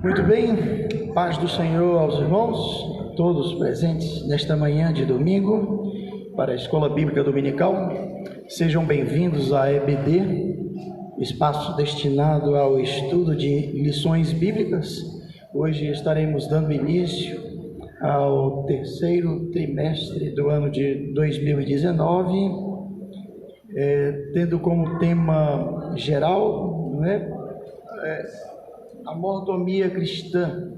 Muito bem, paz do Senhor aos irmãos, todos presentes nesta manhã de domingo para a Escola Bíblica Dominical. Sejam bem-vindos à EBD, espaço destinado ao estudo de lições bíblicas. Hoje estaremos dando início ao terceiro trimestre do ano de 2019, tendo como tema geral, a mordomia cristã,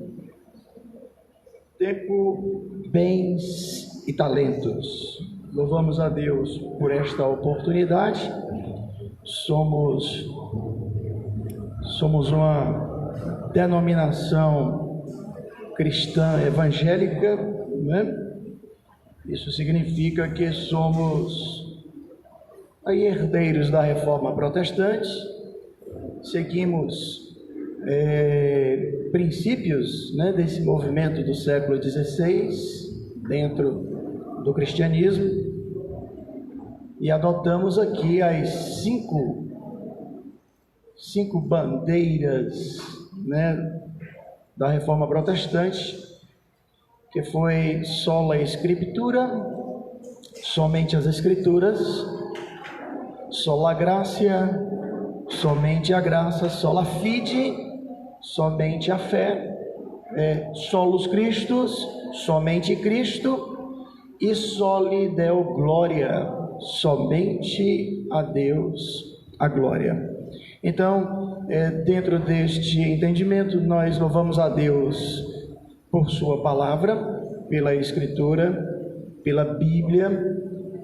tempo, bens e talentos. Louvamos a Deus por esta oportunidade. Somos uma denominação cristã evangélica, Isso significa que somos herdeiros da Reforma Protestante, seguimos princípios desse movimento do século XVI dentro do cristianismo e adotamos aqui as cinco bandeiras da Reforma Protestante, que foi sola Escritura, somente as Escrituras, sola gratia, somente a graça, sola fide, somente a fé, solus Christus, somente Cristo, e soli Deo gloria, somente a Deus a glória. Então, dentro deste entendimento, nós louvamos a Deus por sua palavra, pela Escritura, pela Bíblia.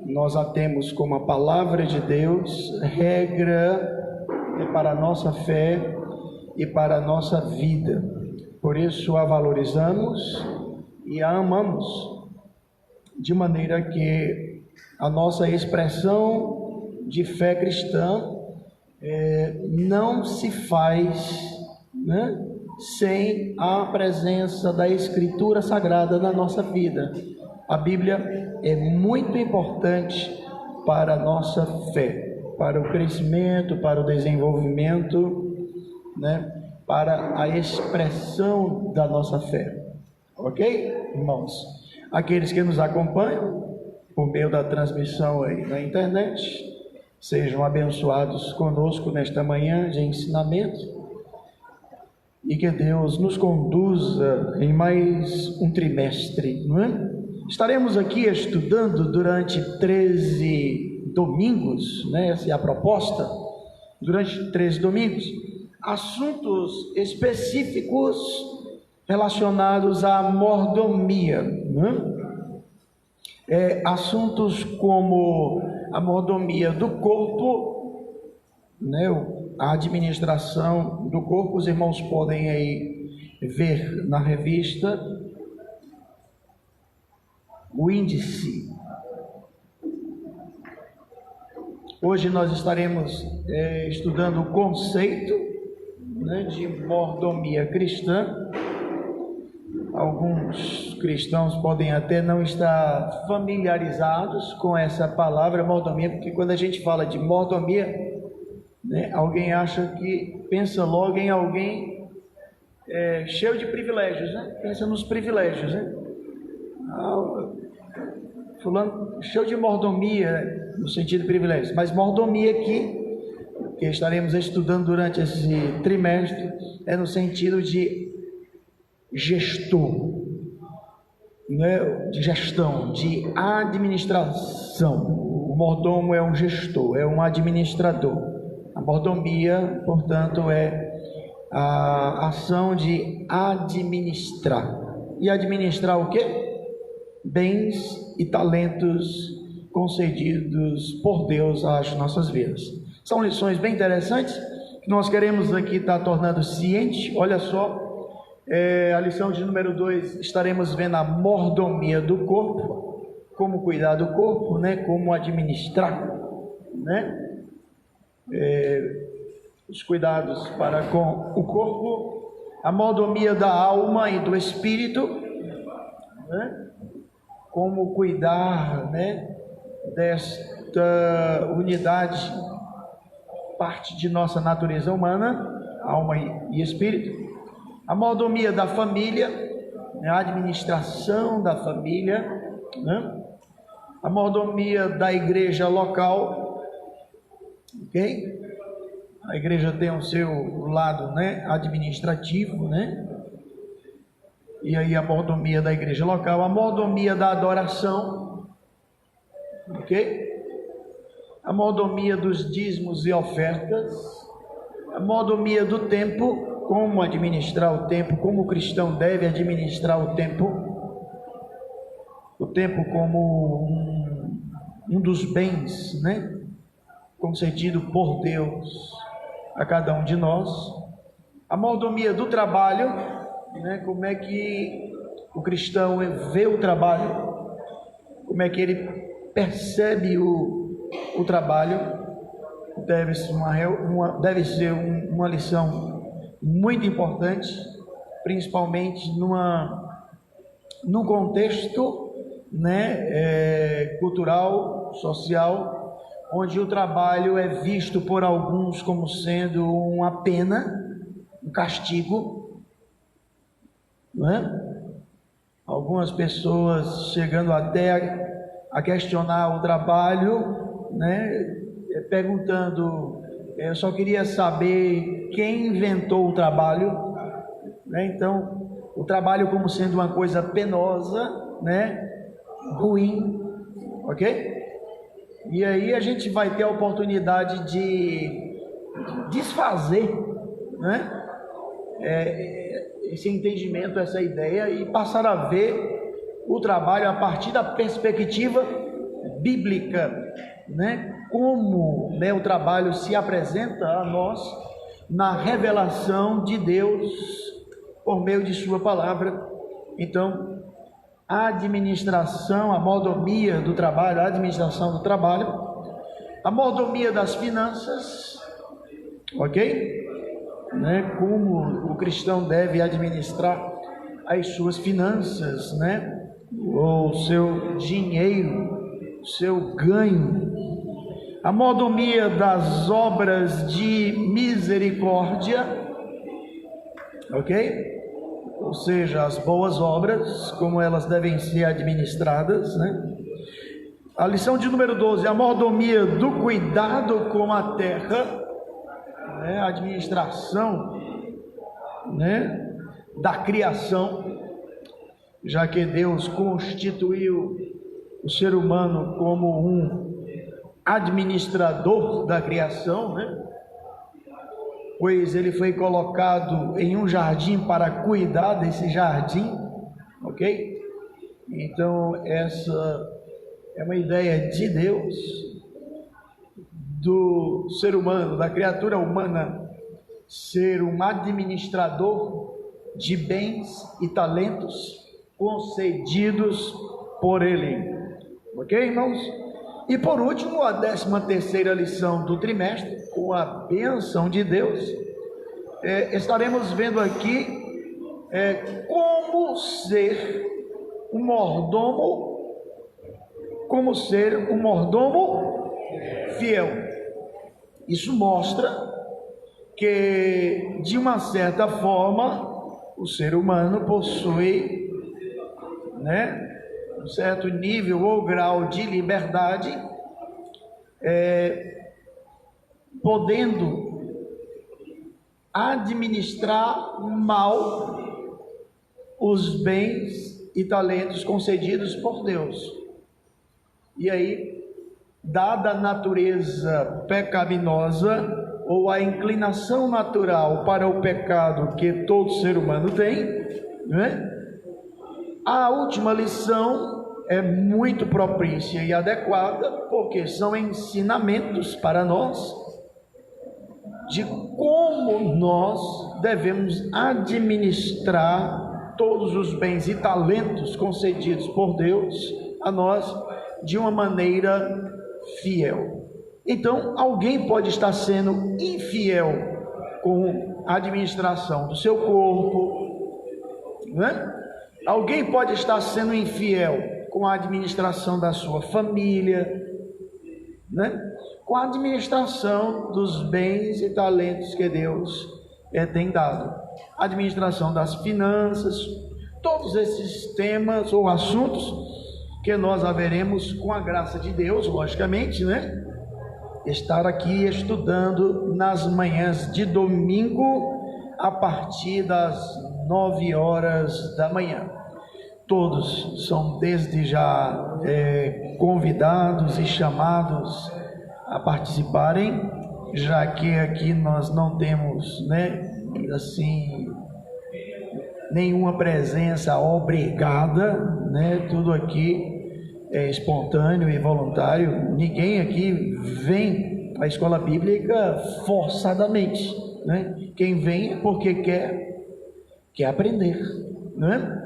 Nós a temos como a palavra de Deus, regra para a nossa fé e para a nossa vida. Por isso a valorizamos e a amamos, de maneira que a nossa expressão de fé cristã não se faz sem a presença da Escritura Sagrada na nossa vida. A Bíblia é muito importante para a nossa fé, para o crescimento, para o desenvolvimento, para a expressão da nossa fé. Ok, irmãos? Aqueles que nos acompanham por meio da transmissão aí na internet, sejam abençoados conosco nesta manhã de ensinamento e que Deus nos conduza em mais um trimestre, Estaremos aqui estudando durante 13 domingos, essa é a proposta, durante 13 domingos, assuntos específicos relacionados à mordomia, assuntos como a mordomia do corpo, a administração do corpo. Os irmãos podem aí ver na revista o índice. Hoje nós estaremos estudando o conceito de mordomia cristã. Alguns cristãos podem até não estar familiarizados com essa palavra mordomia, porque quando a gente fala de mordomia, alguém acha que pensa logo em alguém cheio de privilégios, pensa nos privilégios, fulano cheio de mordomia, no sentido de privilégios, mas mordomia aqui, que estaremos estudando durante esse trimestre, é no sentido de gestor, de gestão, de administração. O mordomo é um gestor, é um administrador. A mordomia, portanto, é a ação de administrar. E administrar o quê? Bens e talentos concedidos por Deus às nossas vidas. São lições bem interessantes que nós queremos aqui estar tornando ciente. Olha só, a lição de número 2, estaremos vendo a mordomia do corpo, como cuidar do corpo, como administrar, os cuidados para com o corpo, a mordomia da alma e do espírito, como cuidar, desta unidade, parte de nossa natureza humana, alma e espírito, A mordomia da família, a administração da família, né? A mordomia da igreja local, ok? A igreja tem o seu lado, né, administrativo, né? E aí a mordomia da igreja local, a mordomia da adoração, ok? A mordomia dos dízimos e ofertas, a mordomia do tempo, como administrar o tempo, como o cristão deve administrar o tempo como um dos bens, né, concedido por Deus a cada um de nós. A mordomia do trabalho, né, como é que o cristão vê o trabalho, como é que ele percebe o trabalho. Deve ser uma lição muito importante, principalmente num contexto, né, cultural, social, onde o trabalho é visto por alguns como sendo uma pena, um castigo, não é? Algumas pessoas chegando até a questionar o trabalho, né, perguntando, eu só queria saber quem inventou o trabalho, né? Então, o trabalho como sendo uma coisa penosa, né, ruim, ok? E aí a gente vai ter a oportunidade de desfazer, né, esse entendimento, essa ideia, e passar a ver o trabalho a partir da perspectiva bíblica, né? Como, né, o trabalho se apresenta a nós na revelação de Deus por meio de sua palavra. Então, a administração, a mordomia do trabalho, a administração do trabalho, a mordomia das finanças, ok? Né? Como o cristão deve administrar as suas finanças, né? O seu dinheiro, o seu ganho. A mordomia das obras de misericórdia, ok? Ou seja, as boas obras, como elas devem ser administradas, né? A lição de número 12, a mordomia do cuidado com a terra, né? A administração, né, da criação, já que Deus constituiu o ser humano como um administrador da criação, né? Pois ele foi colocado em um jardim para cuidar desse jardim, ok? Então essa é uma ideia de Deus, do ser humano, da criatura humana, ser um administrador de bens e talentos concedidos por ele, ok, irmãos? E por último, a 13ª lição do trimestre, com a bênção de Deus, estaremos vendo aqui como ser um mordomo fiel. Isso mostra que, de uma certa forma, o ser humano possui, né, um certo nível ou grau de liberdade, podendo administrar mal os bens e talentos concedidos por Deus. E aí, dada a natureza pecaminosa ou a inclinação natural para o pecado que todo ser humano tem, né? A última lição é muito propícia e adequada, porque são ensinamentos para nós de como nós devemos administrar todos os bens e talentos concedidos por Deus a nós de uma maneira fiel. Então, alguém pode estar sendo infiel com a administração do seu corpo, né? Alguém pode estar sendo infiel com a administração da sua família, né? Com a administração dos bens e talentos que Deus tem dado. administração das finanças, todos esses temas ou assuntos que nós haveremos, com a graça de Deus, logicamente, né, estar aqui estudando nas manhãs de domingo, a partir das 9 horas da manhã. Todos são desde já convidados e chamados a participarem, já que aqui nós não temos, né, assim, nenhuma presença obrigada, né? Tudo aqui é espontâneo e voluntário. Ninguém aqui vem à escola bíblica forçadamente, né? Quem vem é porque quer aprender, né?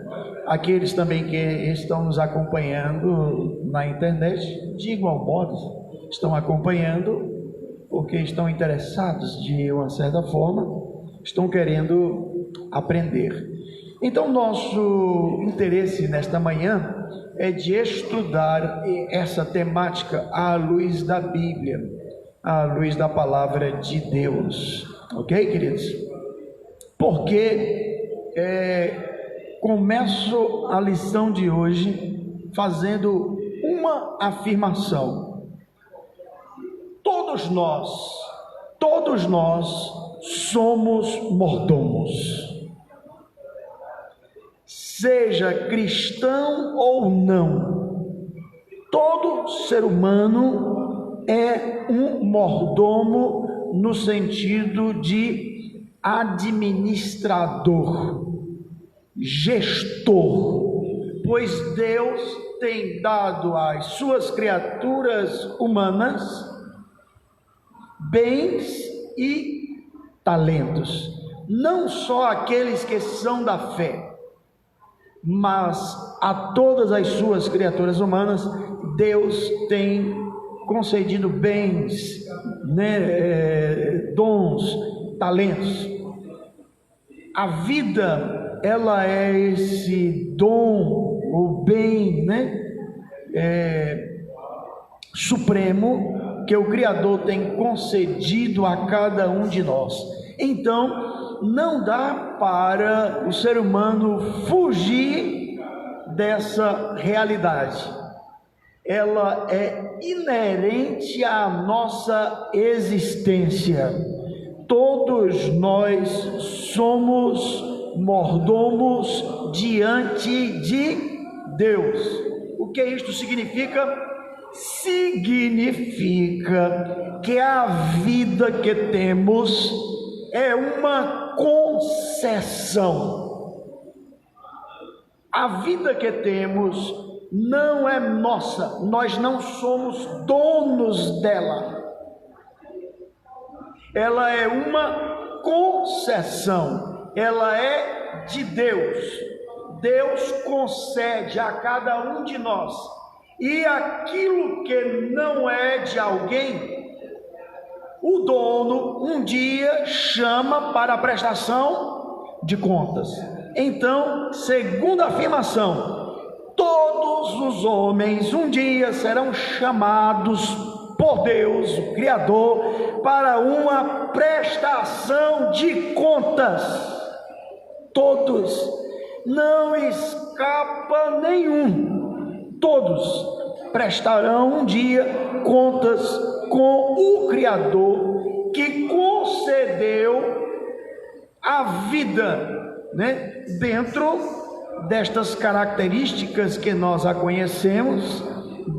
Aqueles também que estão nos acompanhando na internet, de igual modo, estão acompanhando porque estão interessados de uma certa forma, estão querendo aprender. Então, nosso interesse nesta manhã é de estudar essa temática à luz da Bíblia, à luz da palavra de Deus, ok, queridos? Porque começo a lição de hoje fazendo uma afirmação: todos nós somos mordomos. Seja cristão ou não, todo ser humano é um mordomo no sentido de administrador, gestor, pois Deus tem dado às suas criaturas humanas bens e talentos, não só aqueles que são da fé, mas a todas as suas criaturas humanas Deus tem concedido bens, né, dons, talentos. A vida, ela é esse dom, o bem, né, supremo que o Criador tem concedido a cada um de nós. Então, não dá para o ser humano fugir dessa realidade. Ela é inerente à nossa existência. Todos nós somos mordomos diante de Deus. O que isto significa? Significa que a vida que temos é uma concessão. A vida que temos não é nossa, nós não somos donos dela. Ela é uma concessão, ela é de Deus. Deus concede a cada um de nós, e aquilo que não é de alguém, o dono um dia chama para a prestação de contas. Então, segunda afirmação, todos os homens um dia serão chamados por Deus, o Criador, para uma prestação de contas. Todos, não escapa nenhum. Todos prestarão um dia contas com o Criador que concedeu a vida, né, dentro destas características que nós a conhecemos,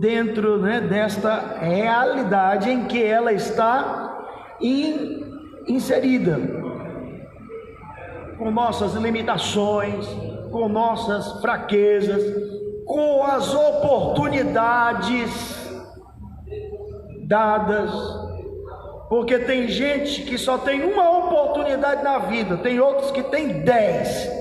dentro, né, desta realidade em que ela está inserida, com nossas limitações, com nossas fraquezas, com as oportunidades dadas, porque tem gente que só tem uma oportunidade na vida, tem outros que tem 10.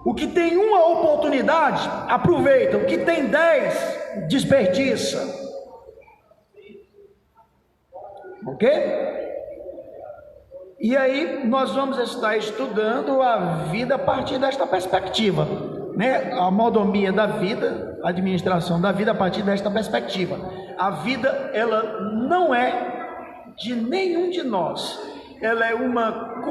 O que tem uma oportunidade, aproveita. O que tem 10, desperdiça. Ok? E aí nós vamos estar estudando a vida a partir desta perspectiva, né? A mordomia da vida, a administração da vida a partir desta perspectiva. A vida, ela não é de nenhum de nós. Ela é uma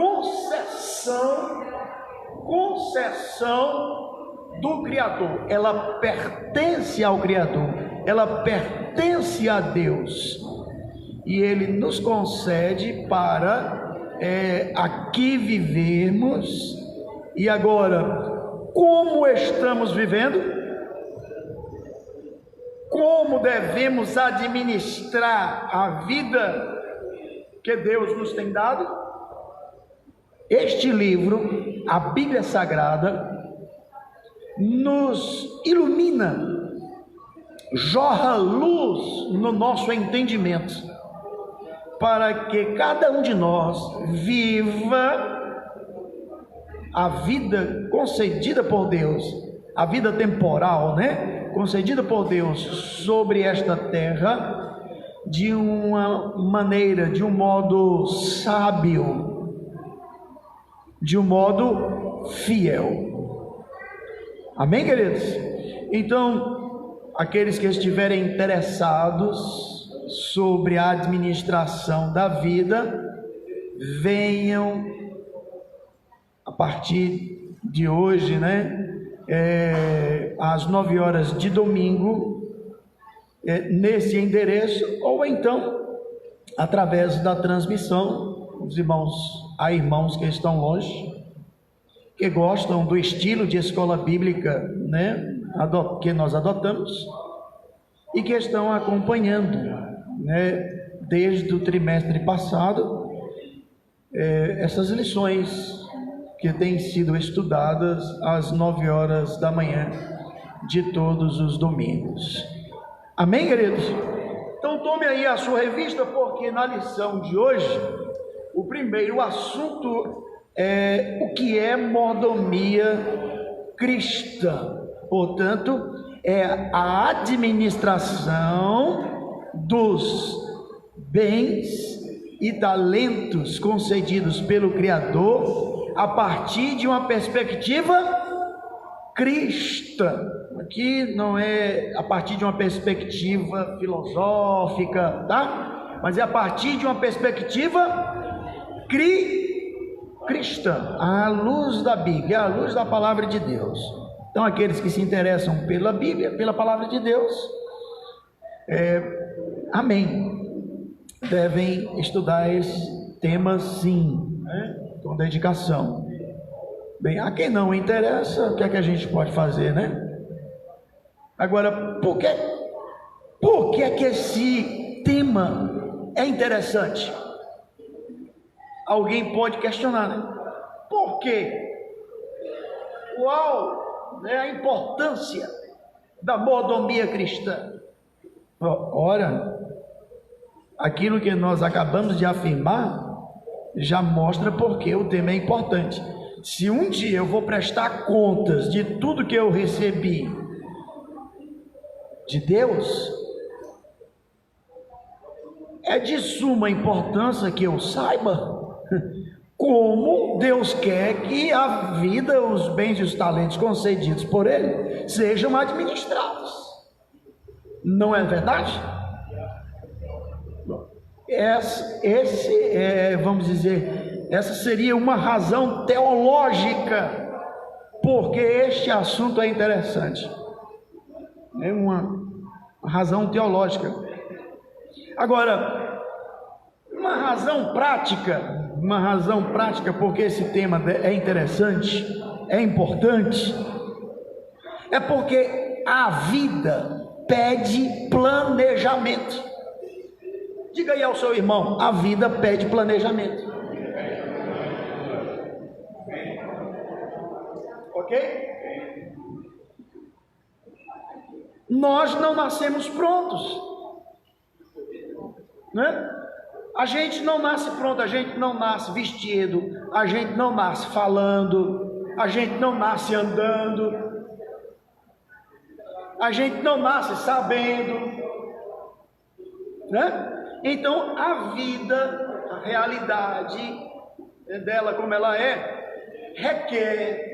concessão do Criador. Ela pertence ao Criador, ela pertence a Deus, e Ele nos concede para aqui vivermos. E agora, como estamos vivendo? Como devemos administrar a vida que Deus nos tem dado? Este livro, a Bíblia Sagrada, nos ilumina, jorra luz no nosso entendimento, para que cada um de nós viva a vida concedida por Deus, a vida temporal, concedida por Deus sobre esta terra, de uma maneira, de um modo sábio, de um modo fiel. Amém, queridos? Então, aqueles que estiverem interessados sobre a administração da vida, venham a partir de hoje, às 9 horas de domingo, nesse endereço, ou então através da transmissão. Os irmãos, há irmãos que estão longe, que gostam do estilo de escola bíblica, que nós adotamos, e que estão acompanhando, desde o trimestre passado, essas lições que têm sido estudadas às 9 horas da manhã de todos os domingos. Amém, queridos? Então tome aí a sua revista, porque na lição de hoje, o primeiro assunto é o que é mordomia cristã. Portanto, é a administração dos bens e talentos concedidos pelo Criador a partir de uma perspectiva cristã. Aqui não é a partir de uma perspectiva filosófica, tá? Mas é a partir de uma perspectiva cristã, à luz da Bíblia, à luz da palavra de Deus. Então, aqueles que se interessam pela Bíblia, pela palavra de Deus, amém, devem estudar esse tema sim, com dedicação. Bem, a quem não interessa, o que é que a gente pode fazer, Agora, por que é que esse tema é interessante? Alguém pode questionar, Por quê? Qual é a importância da mordomia cristã? Ora, aquilo que nós acabamos de afirmar já mostra porque o tema é importante. Se um dia eu vou prestar contas de tudo que eu recebi de Deus, é de suma importância que eu saiba como Deus quer que a vida, os bens e os talentos concedidos por Ele sejam administrados. Não é verdade? Vamos dizer, essa seria uma razão teológica porque este assunto é interessante. É uma razão teológica. Agora, uma razão prática porque esse tema é interessante, é importante, é porque a vida pede planejamento. Diga aí ao seu irmão, a vida pede planejamento. Ok? Nós não nascemos prontos, né? A gente não nasce pronto, a gente não nasce vestido, a gente não nasce falando, a gente não nasce andando, a gente não nasce sabendo, né? Então a vida, a realidade dela como ela é, requer,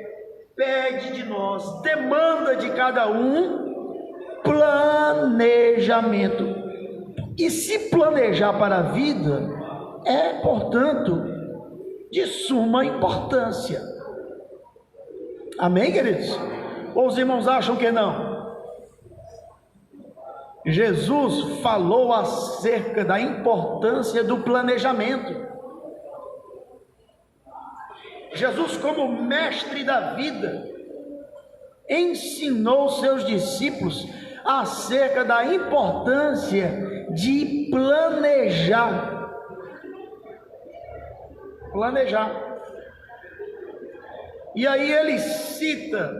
pede de nós, demanda de cada um planejamento. E se planejar para a vida é, portanto, de suma importância. Amém, queridos? Ou os irmãos acham que não? Jesus falou acerca da importância do planejamento. Jesus, como mestre da vida, ensinou seus discípulos acerca da importância de planejar. E aí ele cita,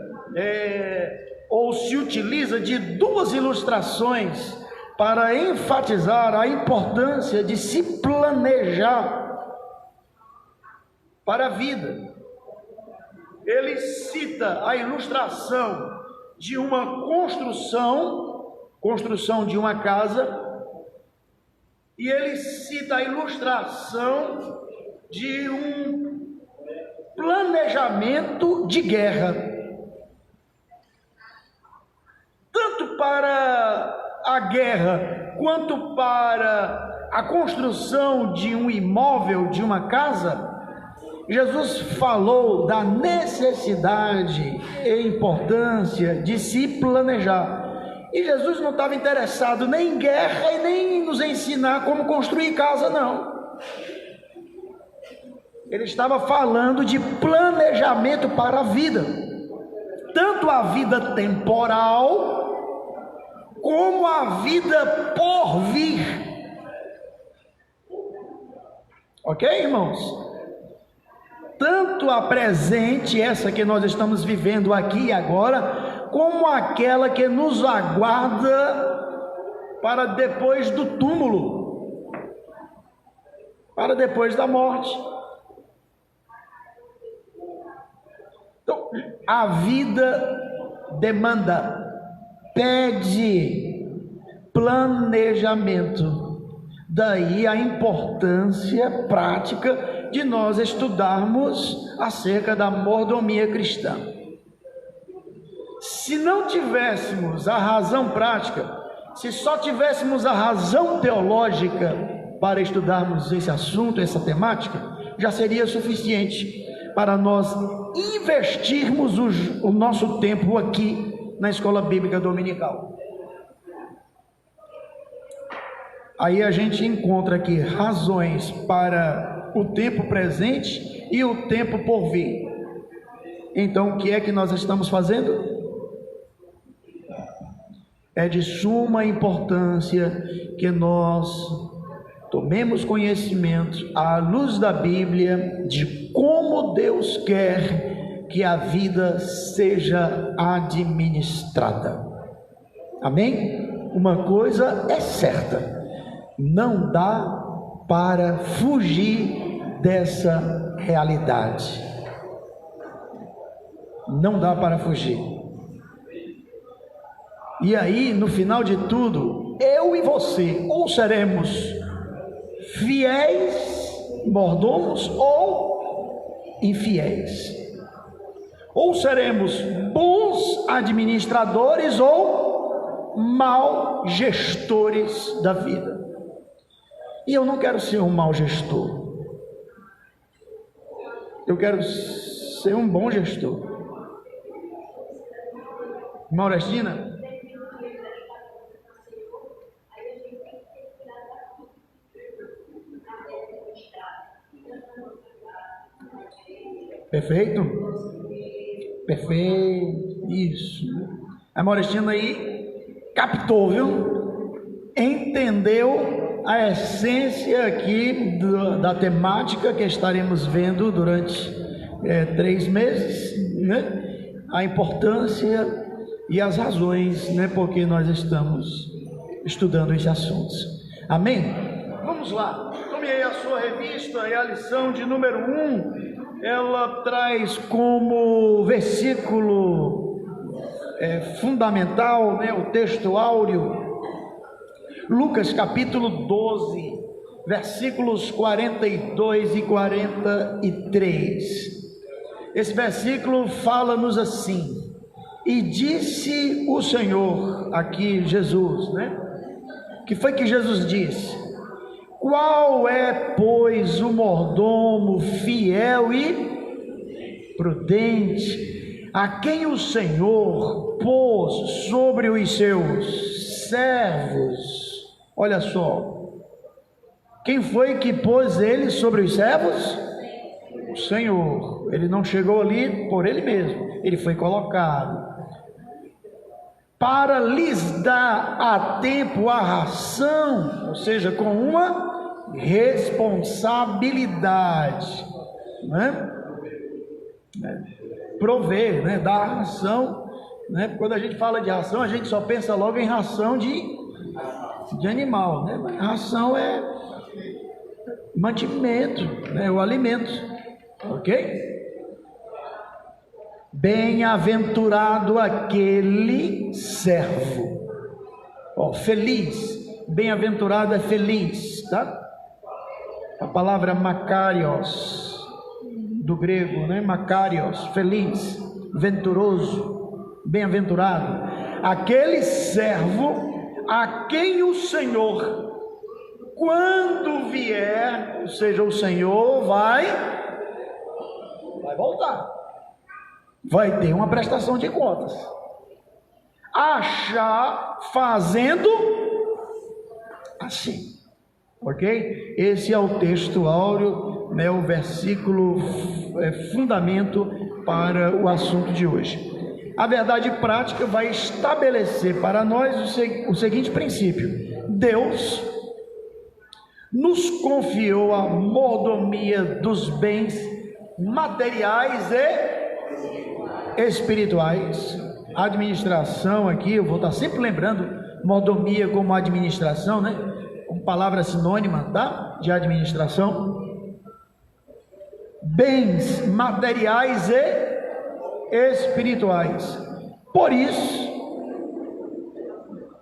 ou se utiliza de duas ilustrações para enfatizar a importância de se planejar para a vida. Ele cita a ilustração de uma construção de uma casa, e ele cita a ilustração de um planejamento de guerra, tanto para a guerra quanto para a construção de um imóvel, de uma casa. Jesus falou da necessidade e importância de se planejar. E Jesus não estava interessado nem em guerra e nem em nos ensinar como construir casa, não. Ele estava falando de planejamento para a vida, tanto a vida temporal como a vida por vir. Ok, irmãos? Tanto a presente, essa que nós estamos vivendo aqui e agora, como aquela que nos aguarda para depois do túmulo, para depois da morte. Então, a vida pede planejamento. Daí a importância prática de nós estudarmos acerca da mordomia cristã. Se não tivéssemos a razão prática, se só tivéssemos a razão teológica para estudarmos esse assunto, essa temática, já seria suficiente para nós investirmos o nosso tempo aqui na escola bíblica dominical. Aí a gente encontra aqui razões para o tempo presente e o tempo por vir. Então, o que é que nós estamos fazendo? É de suma importância que nós tomemos conhecimento à luz da Bíblia de como Deus quer que a vida seja administrada. Amém? Uma coisa é certa: não dá para fugir dessa realidade. Não dá para fugir. E aí, no final de tudo, eu e você, ou seremos fiéis mordomos ou infiéis. Ou seremos bons administradores ou mal gestores da vida. E eu não quero ser um mau gestor. Eu quero ser um bom gestor. Maurestina? Perfeito? Perfeito. Isso. A Maurestina aí captou, viu? Entendeu a essência aqui da temática que estaremos vendo durante 3 meses, né? A importância e as razões, né? Porque nós estamos estudando esses assuntos. Amém? Vamos lá. Tome aí a sua revista e a lição de número 1. Ela traz como versículo fundamental, né, o texto áureo, Lucas capítulo 12, versículos 42 e 43. Esse versículo fala-nos assim: e disse o Senhor, aqui Jesus, né? Que foi que Jesus disse? Qual é, pois, o mordomo fiel e prudente, a quem o Senhor pôs sobre os seus servos? Olha só, quem foi que pôs ele sobre os servos? O Senhor. Ele não chegou ali por ele mesmo, ele foi colocado para lhes dar a tempo a ração, ou seja, com uma responsabilidade, né? Prover, né? Dar ração, né? Quando a gente fala de ração, a gente só pensa logo em ração de animal, né? Mas ração é mantimento, né? O alimento, ok? Bem-aventurado aquele servo, feliz, bem-aventurado é feliz, tá? A palavra makarios, do grego, né? Makarios, feliz, venturoso, bem-aventurado, aquele servo a quem o Senhor, quando vier, ou seja, o Senhor vai voltar, vai ter uma prestação de contas, achar fazendo assim, ok? Esse é o texto áureo, né? O versículo fundamento para o assunto de hoje. A verdade prática vai estabelecer para nós o seguinte princípio: Deus nos confiou a mordomia dos bens materiais e espirituais. Administração aqui, eu vou estar sempre lembrando mordomia como administração, né? Como palavra sinônima, tá? De administração. Bens materiais e espirituais. Por isso,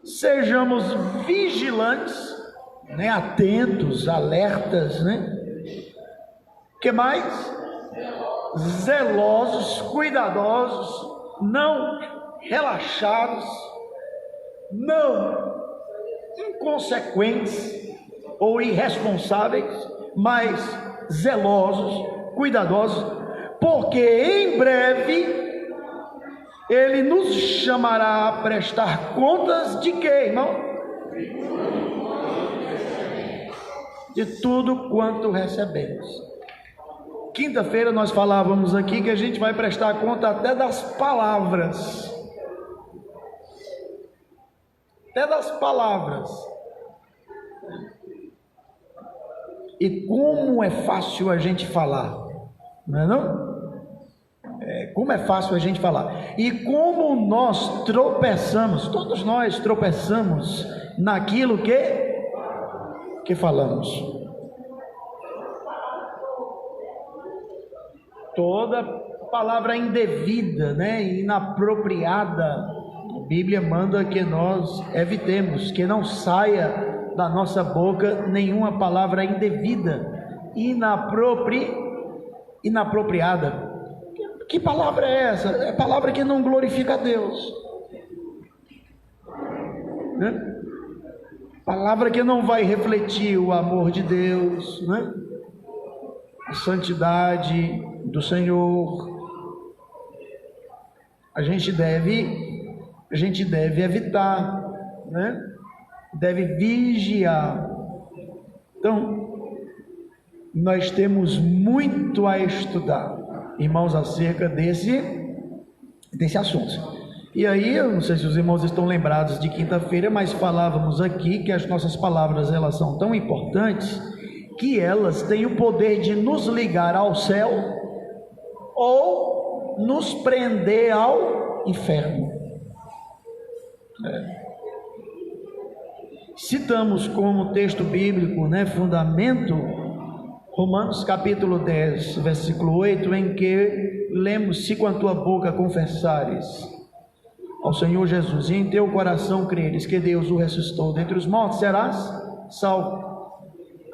sejamos vigilantes, né? Atentos, alertas, né? Que mais? Zelosos, cuidadosos, não relaxados, não inconsequentes ou irresponsáveis, mas zelosos, cuidadosos, porque em breve ele nos chamará a prestar contas de quê, irmão? De tudo quanto recebemos. Quinta-feira nós falávamos aqui que a gente vai prestar conta até das palavras. Até das palavras. E como é fácil a gente falar, não é não? Como é fácil a gente falar. E como nós tropeçamos, todos nós tropeçamos naquilo que falamos. Toda palavra indevida, né, inapropriada, a Bíblia manda que nós evitemos, que não saia da nossa boca nenhuma palavra indevida, inapropriada. Que palavra é essa? É palavra que não glorifica a Deus, né? Palavra que não vai refletir o amor de Deus, né? A santidade do Senhor. A gente deve evitar, né? Deve vigiar. Então, nós temos muito a estudar, irmãos, acerca desse assunto. E aí, eu não sei se os irmãos estão lembrados de quinta-feira, mas falávamos aqui que as nossas palavras, elas são tão importantes que elas têm o poder de nos ligar ao céu ou nos prender ao inferno. Citamos como texto bíblico, né, fundamento, Romanos capítulo 10, versículo 8, em que lemos: se com a tua boca confessares ao Senhor Jesus e em teu coração creres que Deus o ressuscitou dentre os mortos, serás salvo.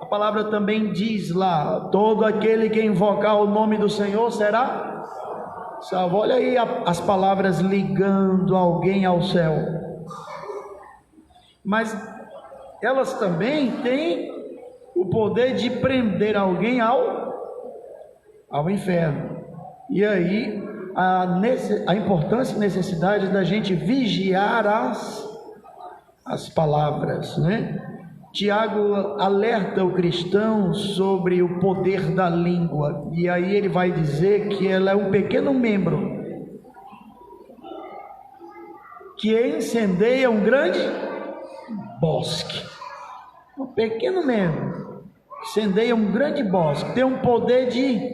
A palavra também diz lá: todo aquele que invocar o nome do Senhor será salvo. Olha aí as palavras ligando alguém ao céu. Mas elas também têm o poder de prender alguém ao inferno. E aí a importância e necessidade da gente vigiar as palavras, né? Tiago alerta o cristão sobre o poder da língua, e aí ele vai dizer que ela é um pequeno membro que incendeia um grande bosque. Um pequeno membro incendeia um grande bosque, tem um poder de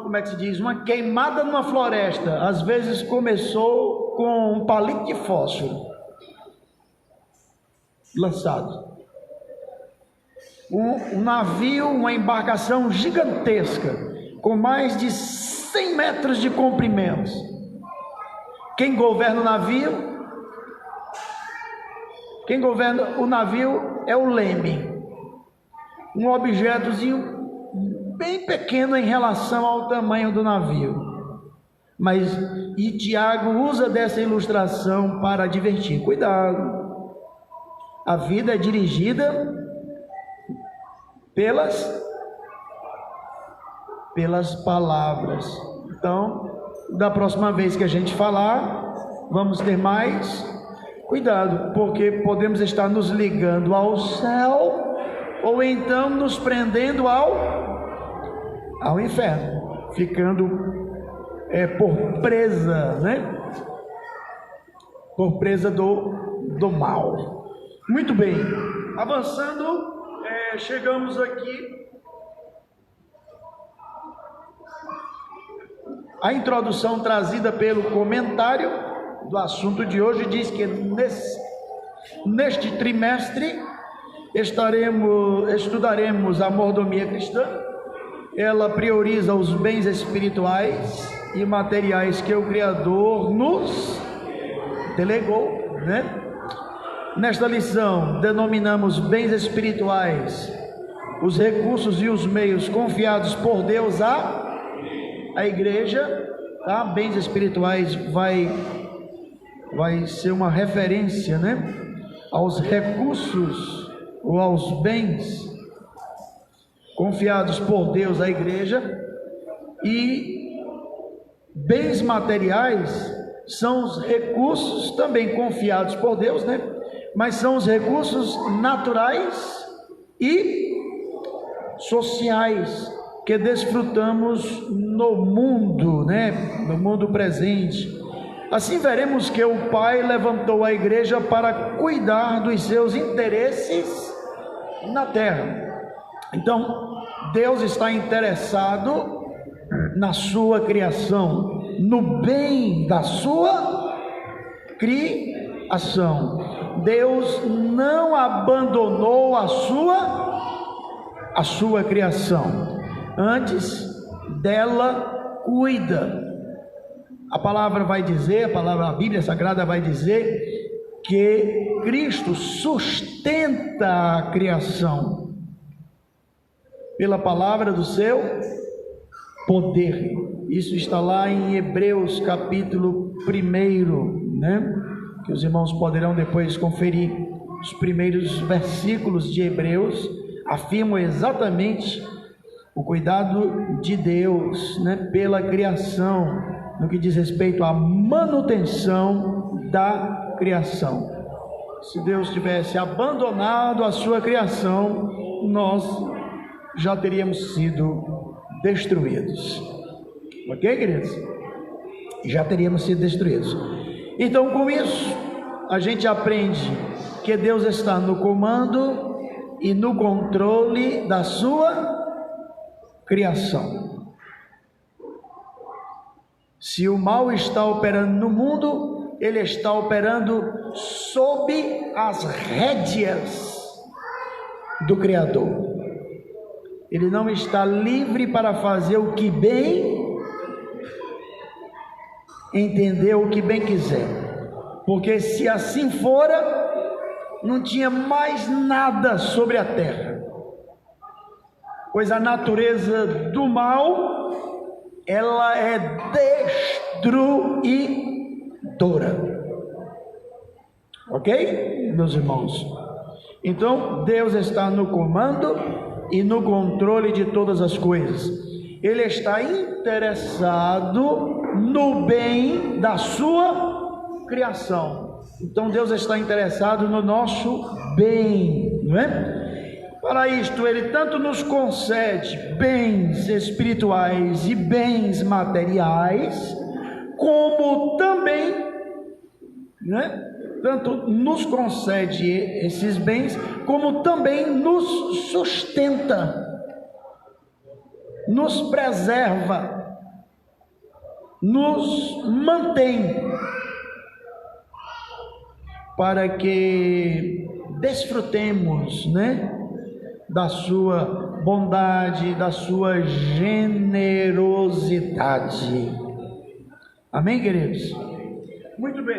como é que se diz? Uma queimada numa floresta. Às vezes começou com um palito de fósforo lançado. Um navio, uma embarcação gigantesca, com mais de 100 metros de comprimento. Quem governa o navio é o leme, um objetozinho bem pequeno em relação ao tamanho do navio. E Tiago usa dessa ilustração para advertir: cuidado, a vida é dirigida pelas palavras. Então, da próxima vez que a gente falar, vamos ter mais cuidado, porque podemos estar nos ligando ao céu, ou então nos prendendo ao inferno, ficando por presa, né? Por presa do mal. Muito bem, avançando, chegamos aqui. A introdução trazida pelo comentário do assunto de hoje diz que neste trimestre estudaremos a mordomia cristã. Ela prioriza os bens espirituais e materiais que o Criador nos delegou, né? Nesta lição, denominamos bens espirituais os recursos e os meios confiados por Deus à igreja, tá? Bens espirituais vai ser uma referência, né, aos recursos ou aos bens confiados por Deus à igreja. E bens materiais são os recursos também confiados por Deus, né? Mas são os recursos naturais e sociais que desfrutamos no mundo, né? No mundo presente. Assim veremos que o Pai levantou a igreja para cuidar dos seus interesses na terra. Então, Deus está interessado na sua criação, no bem da sua criação. Deus não abandonou a sua criação, antes dela cuida. A Bíblia Sagrada vai dizer que Cristo sustenta a criação pela palavra do seu poder. Isso está lá em Hebreus capítulo 1, né? Que os irmãos poderão depois conferir. Os primeiros versículos de Hebreus afirmam exatamente o cuidado de Deus, né, pela criação, no que diz respeito à manutenção da criação. Se Deus tivesse abandonado a sua criação, nós já teríamos sido destruídos. Ok, queridos? Já teríamos sido destruídos. Então, com isso, a gente aprende que Deus está no comando e no controle da sua criação. Se o mal está operando no mundo, ele está operando sob as rédeas do Criador. Ele não está livre para fazer o que bem entender, o que bem quiser, porque se assim fora, não tinha mais nada sobre a terra, pois a natureza do mal, ela é destruidora. Ok, meus irmãos? Então, Deus está no comando e no controle de todas as coisas. Ele está interessado no bem da sua criação. Então, Deus está interessado no nosso bem, não é? Para isto, Ele tanto nos concede bens espirituais e bens materiais, como também, né? Tanto nos concede esses bens, como também nos sustenta, nos preserva, nos mantém, para que desfrutemos, né, da sua bondade, da sua generosidade. Amém, queridos? Muito bem.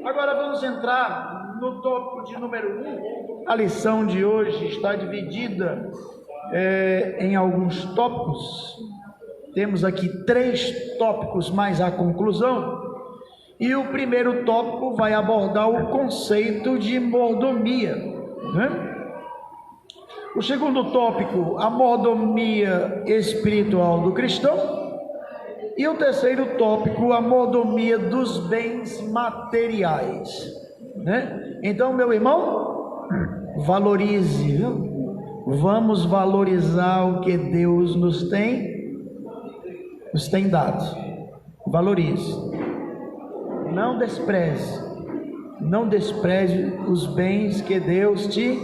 Agora vamos entrar no tópico de número 1. A lição de hoje está dividida em alguns tópicos. Temos aqui 3 tópicos mais a conclusão. E o primeiro tópico vai abordar o conceito de mordomia, né? O segundo tópico, a mordomia espiritual do cristão. E o terceiro tópico, a mordomia dos bens materiais, né? Então, meu irmão, valorize, viu? Vamos valorizar o que Deus nos tem dado. Valorize. Não despreze os bens que Deus te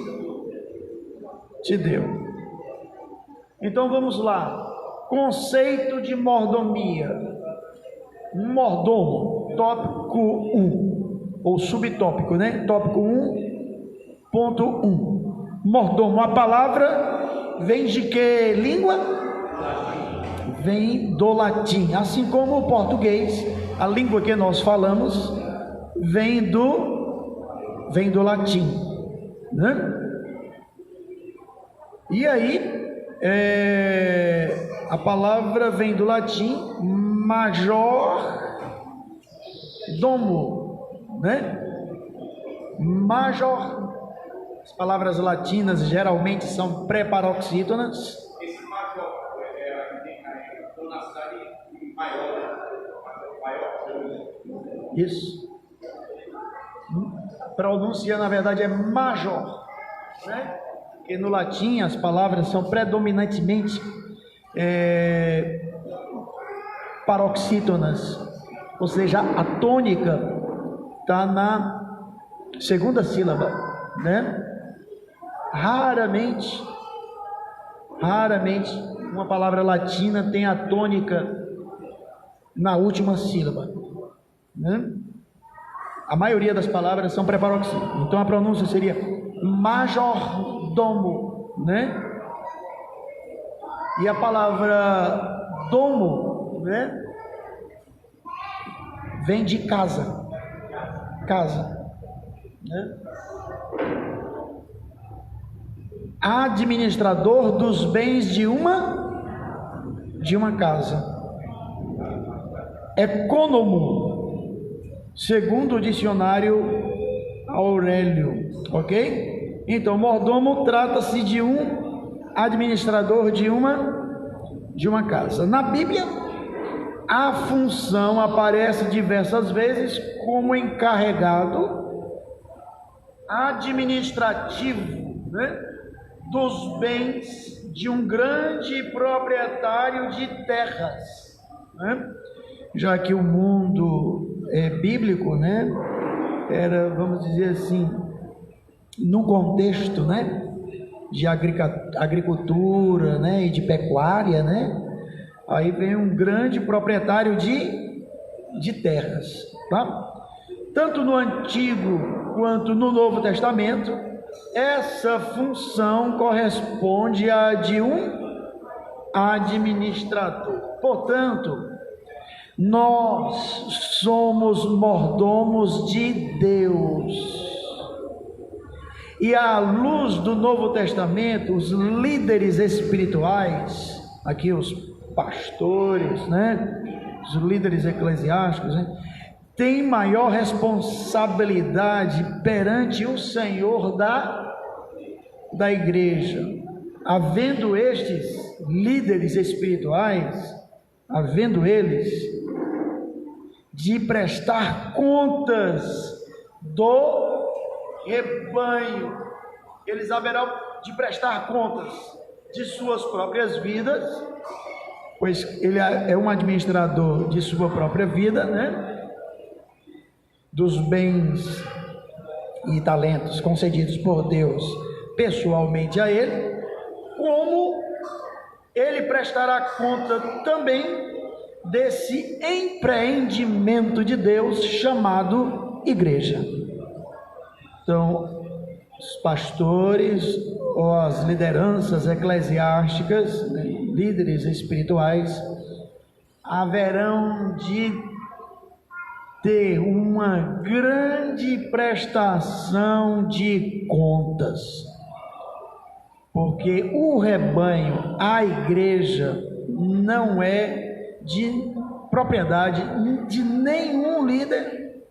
deu. Então vamos lá. Conceito de mordomia. Mordomo, tópico 1, ou subtópico, né? Tópico 1.1. Mordomo, a palavra vem de que língua? Vem do latim, assim como o português, a língua que nós falamos, vem do latim, né? E aí, a palavra vem do latim majordomo, né? Major, as palavras latinas geralmente são pré-paroxítonas. Esse major a entonação maior. Isso. Pronúncia, na verdade, é major, né? Porque no latim as palavras são predominantemente paroxítonas, ou seja, a tônica está na segunda sílaba, né? Raramente uma palavra latina tem a tônica na última sílaba, né? A maioria das palavras são pré-paroxítonas. Então a pronúncia seria majordomo, né? E a palavra domo, né, vem de casa, né? Administrador dos bens de uma casa. Ecônomo, segundo o dicionário Aurélio, ok? Então, mordomo trata-se de um administrador de uma casa. Na Bíblia, a função aparece diversas vezes como encarregado administrativo, né, dos bens de um grande proprietário de terras, né? Já que o mundo bíblico, né, era, vamos dizer assim, num contexto, né, de agricultura, né, e de pecuária, né, aí vem um grande proprietário de terras, tá? Tanto no Antigo quanto no Novo Testamento, essa função corresponde à de um administrador. Portanto, nós somos mordomos de Deus. E à luz do Novo Testamento, os líderes espirituais, aqui os pastores, né, os líderes eclesiásticos, né, têm maior responsabilidade perante o Senhor da da igreja, havendo estes líderes espirituais, havendo eles de prestar contas do rebanho, eles haverão de prestar contas de suas próprias vidas, pois ele é um administrador de sua própria vida, né? Dos bens e talentos concedidos por Deus pessoalmente a ele, como ele prestará conta também desse empreendimento de Deus chamado igreja. Então, os pastores ou as lideranças eclesiásticas, né, líderes espirituais, haverão de ter uma grande prestação de contas, porque o rebanho, a igreja, não é de propriedade de nenhum líder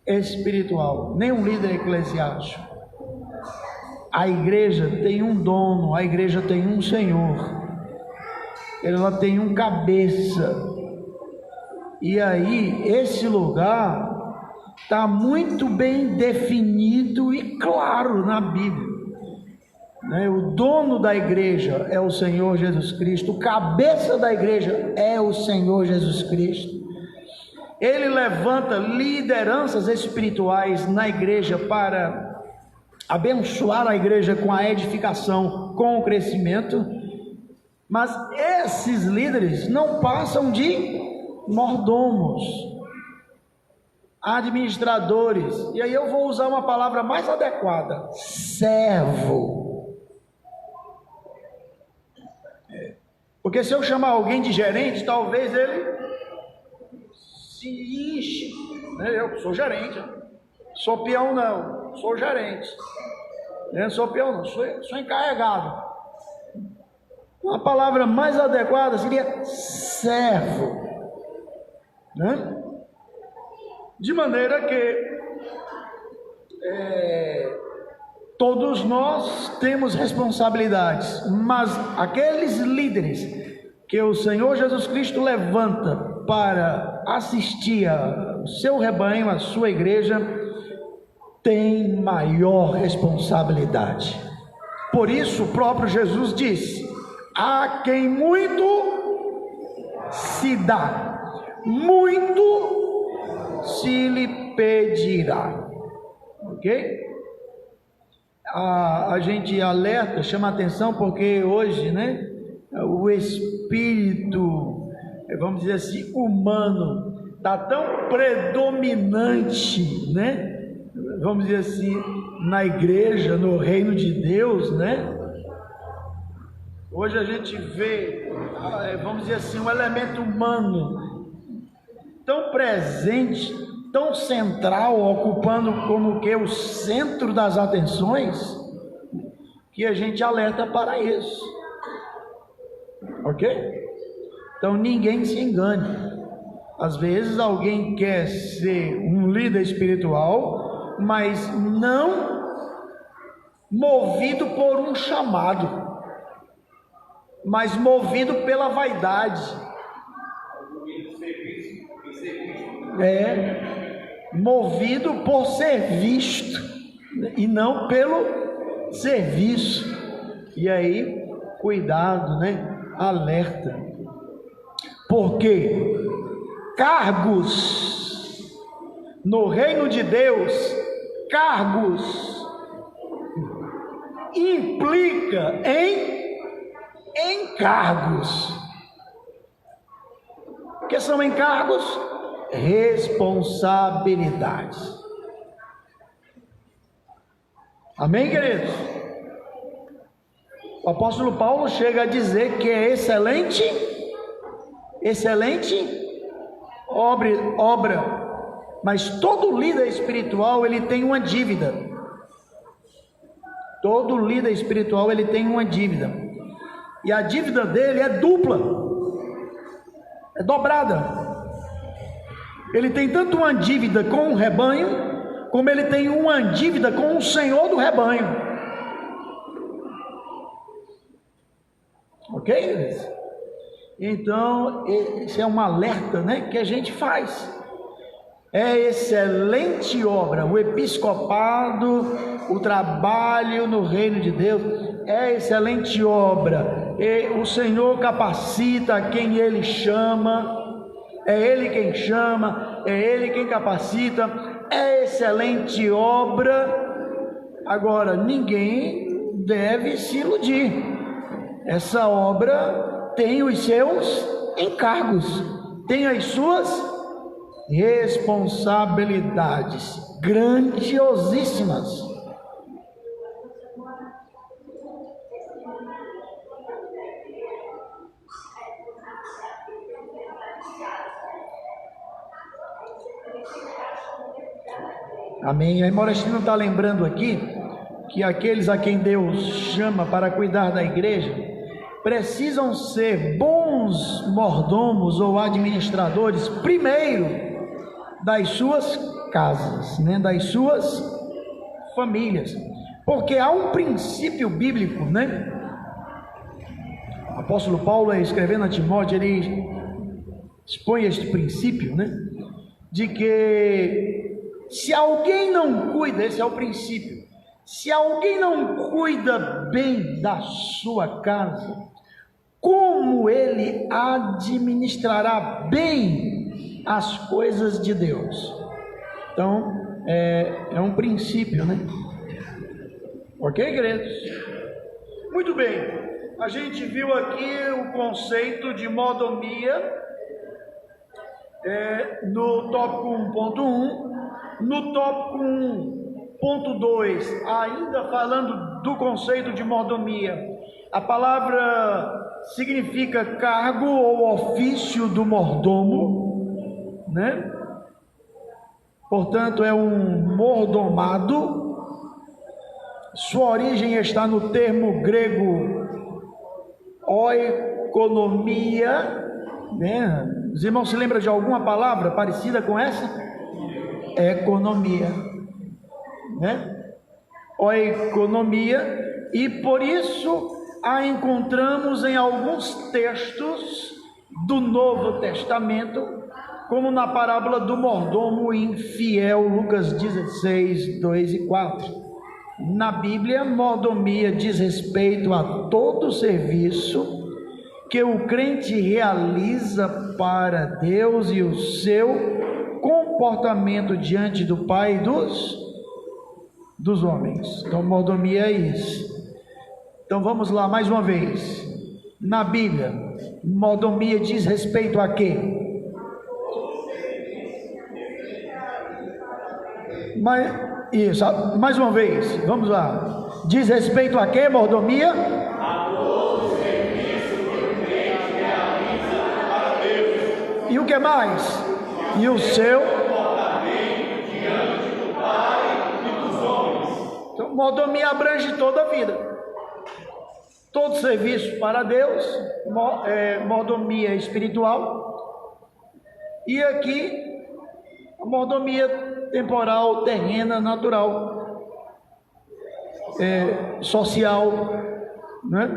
espiritual, nenhum líder eclesiástico. A igreja tem um dono, a igreja tem um Senhor, ela tem um cabeça. E aí, esse lugar está muito bem definido e claro na Bíblia, né? O dono da igreja é o Senhor Jesus Cristo, o cabeça da igreja é o Senhor Jesus Cristo. Ele levanta lideranças espirituais na igreja para abençoar a igreja com a edificação, com o crescimento, mas esses líderes não passam de mordomos, administradores, e aí eu vou usar uma palavra mais adequada: servo. Porque se eu chamar alguém de gerente, talvez ele se enche, né? Eu sou gerente, sou peão não, sou gerente, não sou peão não, sou encarregado. Uma palavra mais adequada seria servo, né? De maneira que todos nós temos responsabilidades, mas aqueles líderes que o Senhor Jesus Cristo levanta para assistir ao seu rebanho, a sua igreja, tem maior responsabilidade. Por isso o próprio Jesus disse: a quem muito se dá, muito se lhe pedirá. Ok? A gente alerta, chama atenção, porque hoje, né, o espírito, vamos dizer assim, humano, está tão predominante, né, vamos dizer assim, na igreja, no reino de Deus, né? Hoje a gente vê, vamos dizer assim, um elemento humano tão presente, tão central, ocupando como que o centro das atenções, que a gente alerta para isso. Ok? Então ninguém se engane. Às vezes alguém quer ser um líder espiritual, mas não movido por um chamado, mas movido pela vaidade. Movido por ser visto e não pelo serviço. E aí, cuidado, né? Alerta. Porque cargos no reino de Deus, cargos implica em encargos. O que são encargos? Responsabilidades. Amém, queridos? O apóstolo Paulo chega a dizer que é excelente obra, mas todo líder espiritual ele tem uma dívida. Todo líder espiritual ele tem uma dívida, e a dívida dele é dupla, é dobrada. Ele tem tanto uma dívida com o rebanho, como ele tem uma dívida com o Senhor do rebanho. Ok? Então, esse é um alerta, né, que a gente faz. É excelente obra, o episcopado, o trabalho no reino de Deus, é excelente obra, e o Senhor capacita quem Ele chama, é Ele quem chama, é Ele quem capacita, é excelente obra. Agora, ninguém deve se iludir, essa obra tem os seus encargos, tem as suas responsabilidades grandiosíssimas. Amém. A irmã Orestina está lembrando aqui que aqueles a quem Deus chama para cuidar da igreja precisam ser bons mordomos ou administradores primeiro das suas casas, né, das suas famílias, porque há um princípio bíblico, né? O apóstolo Paulo, escrevendo a Timóteo, ele expõe este princípio, né, de que se alguém não cuida, esse é o princípio, se alguém não cuida bem da sua casa, como ele administrará bem as coisas de Deus? Então, é um princípio, né? Ok, queridos? Muito bem, a gente viu aqui o conceito de mordomia no tópico 1.1, no tópico 1.2, ainda falando do conceito de mordomia, a palavra significa cargo ou ofício do mordomo, né? Portanto, é um mordomado. Sua origem está no termo grego oikonomia, né? Os irmãos se lembram de alguma palavra parecida com essa? Economia, né? Oikonomia, e por isso a encontramos em alguns textos do Novo Testamento, como na parábola do mordomo infiel, Lucas 16, 2 e 4. Na Bíblia, mordomia diz respeito a todo o serviço que o crente realiza para Deus e o seu comportamento diante do Pai dos homens. Então, mordomia é isso. Então, vamos lá mais uma vez. Na Bíblia, mordomia diz respeito a quê? Isso, mais uma vez, vamos lá. Diz respeito a quê, mordomia? A todo o serviço que o crente realiza para Deus. E o que mais? E o seu comportamento diante do Pai e dos homens. Então, mordomia abrange toda a vida. Todo serviço para Deus, mordomia espiritual. E aqui, a mordomia temporal, terrena, natural, social, né?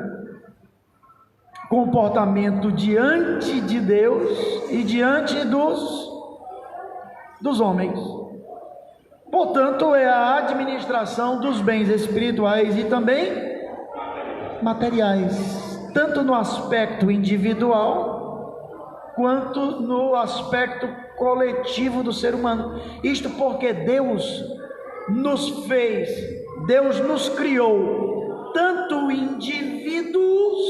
Comportamento diante de Deus e diante dos homens. Portanto, é a administração dos bens espirituais e também materiais, tanto no aspecto individual quanto no aspecto coletivo do ser humano. Isto porque Deus nos fez, Deus nos criou, tanto indivíduos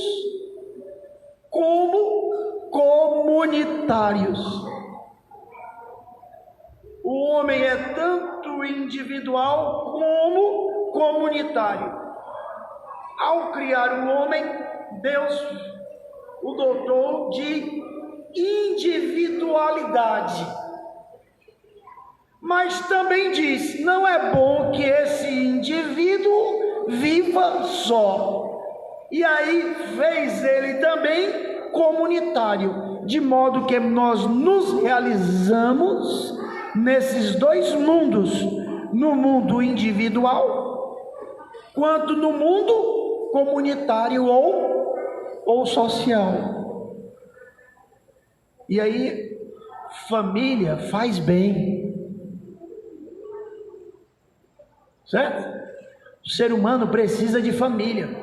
como comunitários. O homem é tanto individual como comunitário. Ao criar o homem, Deus o dotou de individualidade, mas também diz: não é bom que esse indivíduo viva só, e aí fez ele também comunitário, de modo que nós nos realizamos nesses dois mundos, no mundo individual quanto no mundo comunitário ou ou social. E aí, família faz bem, certo? O ser humano precisa de família.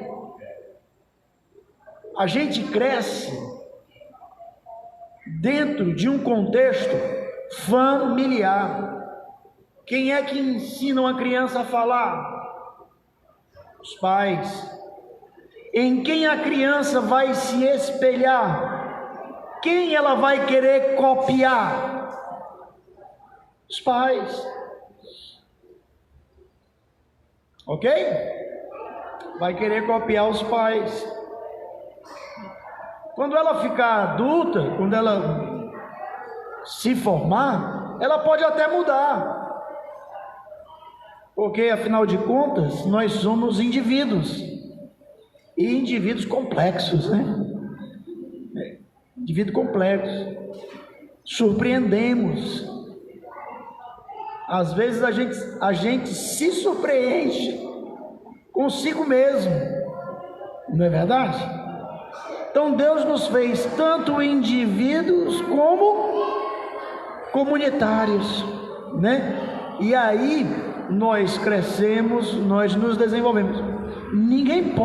A gente cresce dentro de um contexto familiar. Quem é que ensina uma criança a falar? Os pais. Em quem a criança vai se espelhar? Quem ela vai querer copiar? Os pais. Ok? Vai querer copiar os pais. Quando ela ficar adulta, quando ela se formar, ela pode até mudar. Porque, afinal de contas, nós somos indivíduos. E indivíduos complexos, né? Indivíduo complexo. Surpreendemos. Às vezes a gente se surpreende consigo mesmo. Não é verdade? Então Deus nos fez tanto indivíduos como comunitários, né? E aí nós crescemos, nós nos desenvolvemos. Ninguém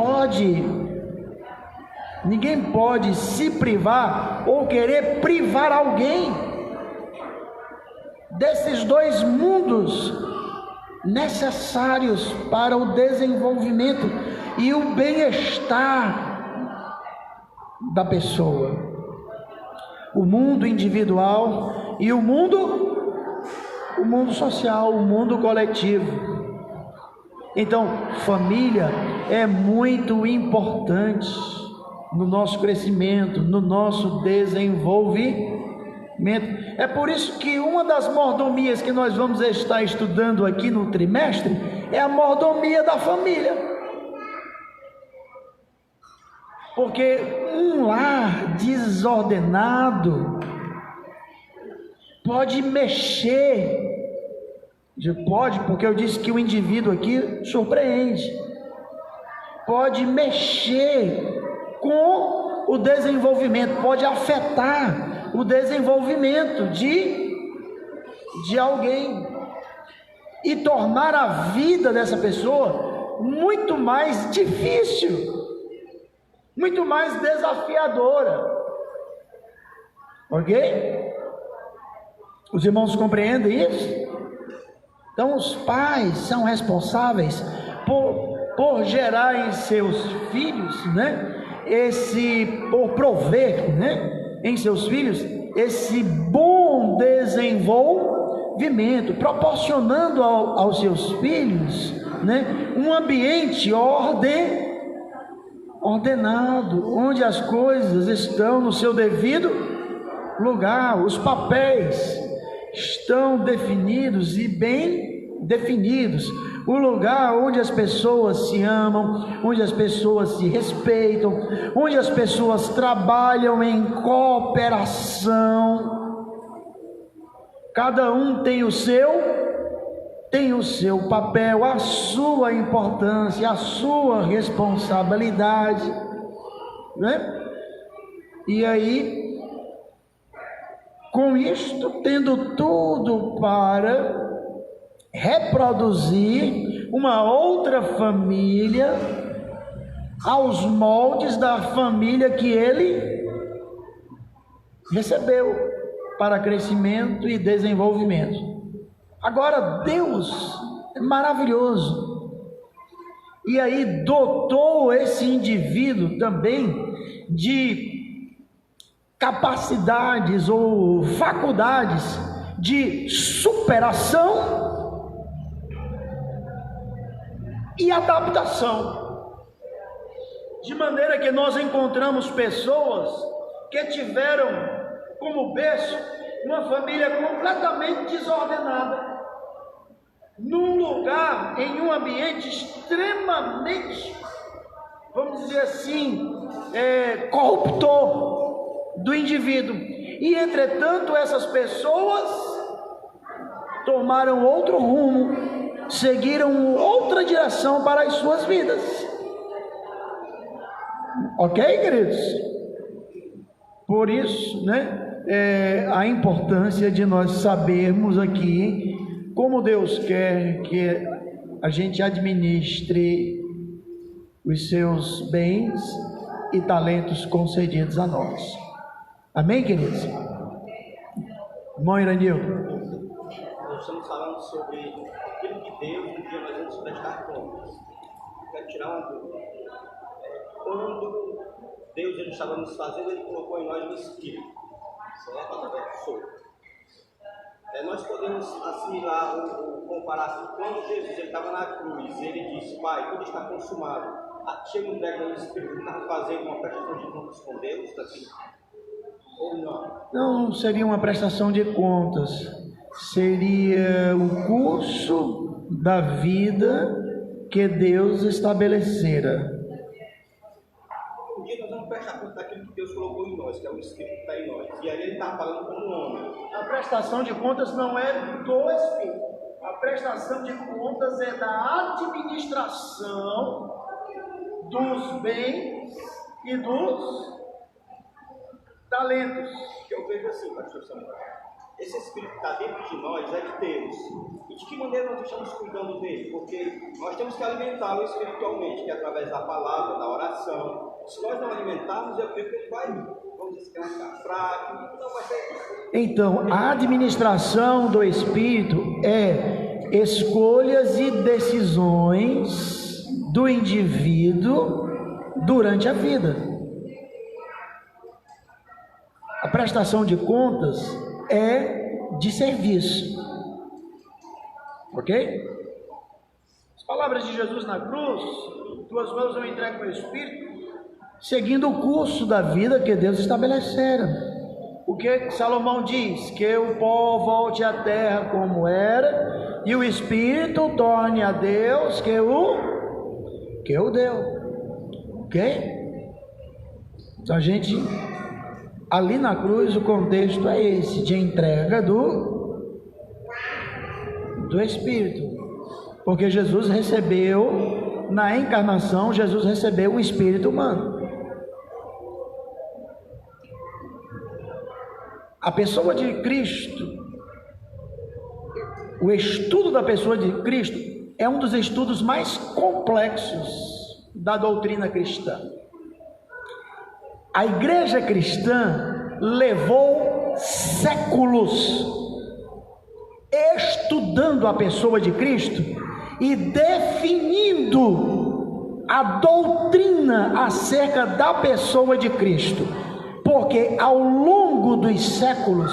pode se privar ou querer privar alguém desses dois mundos necessários para o desenvolvimento e o bem-estar da pessoa. O mundo individual e o mundo social, o mundo coletivo. Então, família é muito importante no nosso crescimento, no nosso desenvolvimento. É por isso que uma das mordomias que nós vamos estar estudando aqui no trimestre é a mordomia da família. Porque um lar desordenado pode mexer, porque eu disse que o indivíduo aqui surpreende, pode mexer com o desenvolvimento, pode afetar o desenvolvimento de alguém e tornar a vida dessa pessoa muito mais difícil, muito mais desafiadora. Ok? Os irmãos compreendem isso? Então os pais são responsáveis por gerar em seus filhos, né? Por prover, né? Em seus filhos esse bom desenvolvimento, proporcionando aos seus filhos, né? Um ambiente ordenado, onde as coisas estão no seu devido lugar, os papéis estão definidos e bem definidos, o lugar onde as pessoas se amam, onde as pessoas se respeitam, onde as pessoas trabalham em cooperação, cada um tem o seu papel, a sua importância, a sua responsabilidade, né? E aí, com isto, tendo tudo para reproduzir uma outra família aos moldes da família que ele recebeu para crescimento e desenvolvimento. Agora, Deus é maravilhoso, e aí dotou esse indivíduo também de capacidades ou faculdades de superação e adaptação, de maneira que nós encontramos pessoas que tiveram como berço uma família completamente desordenada, num lugar, em um ambiente extremamente, vamos dizer assim, corruptor do indivíduo. E entretanto essas pessoas tomaram outro rumo, seguiram outra direção para as suas vidas. Ok, queridos? Por isso, a importância de nós sabermos aqui como Deus quer que a gente administre os seus bens e talentos concedidos a nós. Amém, queridos? Irmão Iranildo. Nós estamos falando sobre aquilo que Deus um dia nós vamos prestar contas. Quero tirar uma dúvida. Quando Deus ele estava nos fazendo, Ele colocou em nós o Espírito, certo? Através do sopro. Nós podemos assimilar ou comparar quando Jesus estava na cruz, Ele disse: Pai, tudo está consumado. Chega um entrega no Espírito, Ele está fazendo uma prestação de contas com Deus, assim? Ou não? Não seria uma prestação de contas, seria o curso da vida que Deus estabelecera. Um dia nós vamos prestar conta daquilo que Deus colocou em nós, que é o Espírito que está em nós. E aí Ele está falando como homem. A prestação de contas não é do Espírito. A prestação de contas é da administração dos bens e dos talentos. Que eu vejo assim, pastor Samuel. Esse Espírito que está dentro de nós é de Deus. E de que maneira nós estamos cuidando dele? Porque nós temos que alimentá-lo espiritualmente, que é através da palavra, da oração. Se nós não alimentarmos, eu creio que ele vai, vamos dizer, ficar fraco, não vai ser. Então, a administração do Espírito é escolhas e decisões do indivíduo durante a vida. A prestação de contas é de serviço. Ok? As palavras de Jesus na cruz: tuas mãos eu entrego meu Espírito, seguindo o curso da vida que Deus estabelecera. O que Salomão diz? Que o pó volte à terra como era, e o Espírito torne a Deus que o deu. Ok? Então a gente, ali na cruz, o contexto é esse, de entrega do Espírito. Porque Jesus recebeu, na encarnação, Jesus recebeu o Espírito humano. A pessoa de Cristo, o estudo da pessoa de Cristo é um dos estudos mais complexos da doutrina cristã. A igreja cristã levou séculos estudando a pessoa de Cristo e definindo a doutrina acerca da pessoa de Cristo. Porque ao longo dos séculos,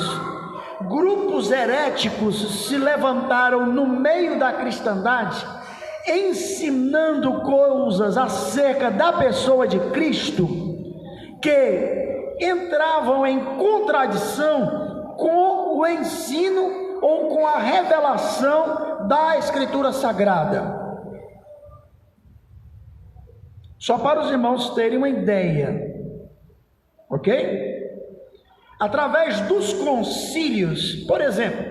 grupos heréticos se levantaram no meio da cristandade, ensinando coisas acerca da pessoa de Cristo, que entravam em contradição com o ensino ou com a revelação da Escritura Sagrada. Só para os irmãos terem uma ideia. Ok? Através dos concílios, por exemplo,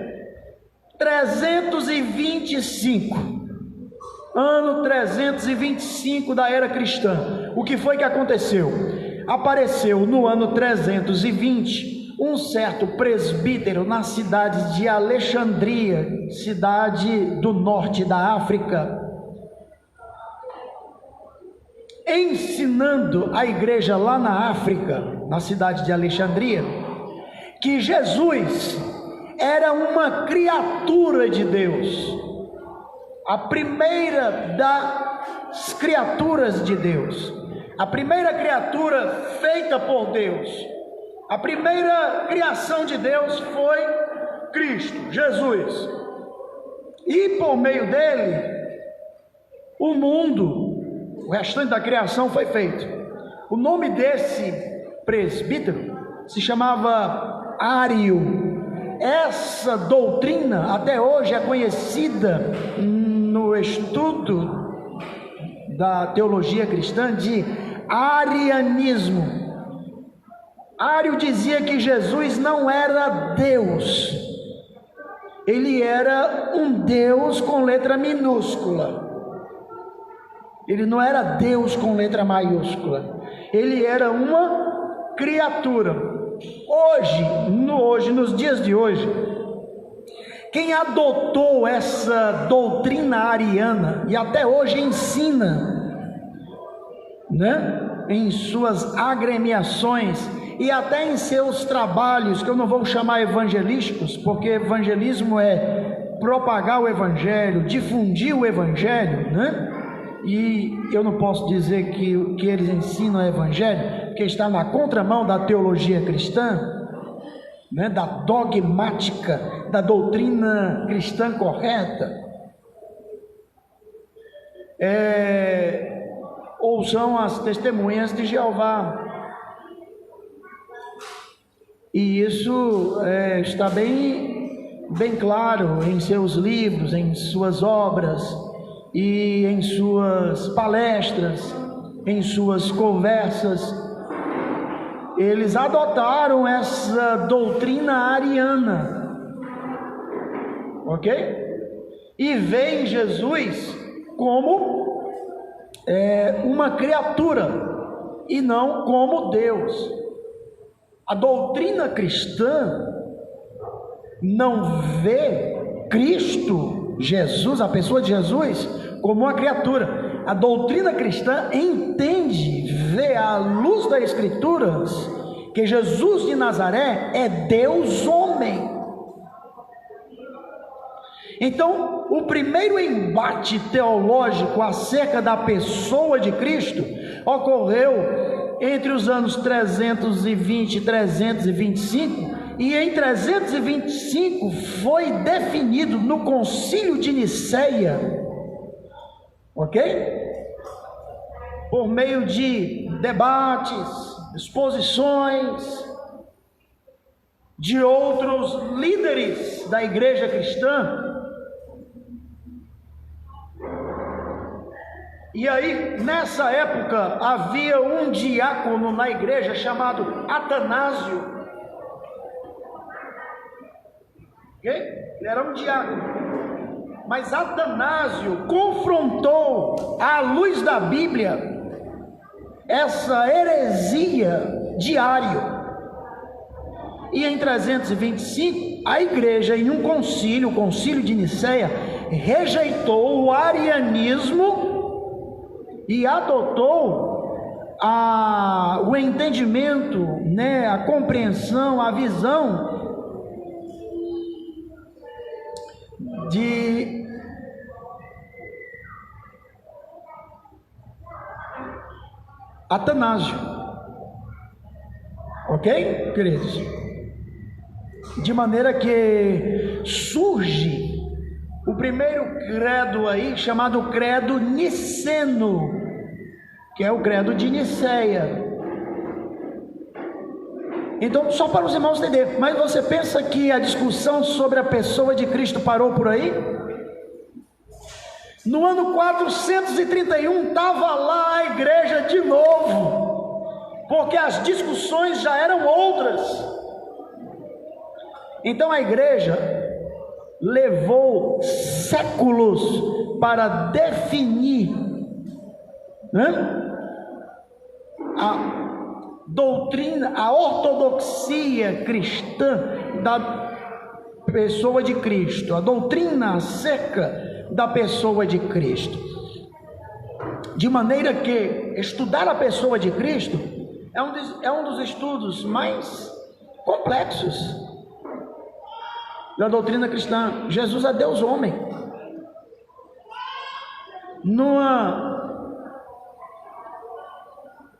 325, ano 325 da era cristã, o que foi que aconteceu? Apareceu no ano 320 um certo presbítero na cidade de Alexandria, cidade do norte da África, ensinando a igreja lá na África, na cidade de Alexandria, que Jesus era uma criatura de Deus, a primeira das criaturas de Deus, a primeira criatura feita por Deus, a primeira criação de Deus foi Cristo, Jesus, e por meio dele, o mundo, o restante da criação foi feito. O nome desse presbítero se chamava Ário. Essa doutrina até hoje é conhecida no estudo da teologia cristã de arianismo. Ário dizia que Jesus não era Deus, ele era um Deus com letra minúscula. Ele não era Deus com letra maiúscula. Ele era uma criatura. Hoje, nos dias de hoje, quem adotou essa doutrina ariana e até hoje ensina, né, em suas agremiações e até em seus trabalhos, que eu não vou chamar evangelísticos, porque evangelismo é propagar o evangelho, difundir o evangelho, né? E eu não posso dizer que o que eles ensinam é evangelho, porque está na contramão da teologia cristã, né? Da dogmática, da doutrina cristã correta. Ou são as testemunhas de Jeová. E isso está bem claro em seus livros, em suas obras e em suas palestras, em suas conversas. Eles adotaram essa doutrina ariana, ok? E veem Jesus como uma criatura e não como Deus. A doutrina cristã não vê Cristo, Jesus, a pessoa de Jesus, como uma criatura. A doutrina cristã entende, vê à luz das Escrituras, que Jesus de Nazaré é Deus homem. Então, o primeiro embate teológico acerca da pessoa de Cristo ocorreu entre os anos 320 e 325, e em 325 foi definido no Concílio de Nicéia, ok? Por meio de debates, exposições de outros líderes da igreja cristã. E aí, nessa época, havia um diácono na igreja chamado Atanásio. Okay? Ele era um diácono. Mas Atanásio confrontou, à luz da Bíblia, essa heresia de Ário. E em 325, a igreja, em um concílio, o concílio de Nicéia, rejeitou o arianismo e adotou o entendimento, né, a compreensão, a visão de Atanásio, ok, queridos? De maneira que surge o primeiro credo aí, chamado credo niceno, que é o credo de Nicéia. Então, só para os irmãos entenderem, mas você pensa que a discussão sobre a pessoa de Cristo parou por aí? No ano 431 estava lá a igreja de novo, porque as discussões já eram outras. Então a igreja levou séculos para definir, né, a doutrina, a ortodoxia cristã da pessoa de Cristo, a doutrina acerca da pessoa de Cristo, de maneira que estudar a pessoa de Cristo é um dos estudos mais complexos da doutrina cristã. Jesus é Deus homem, numa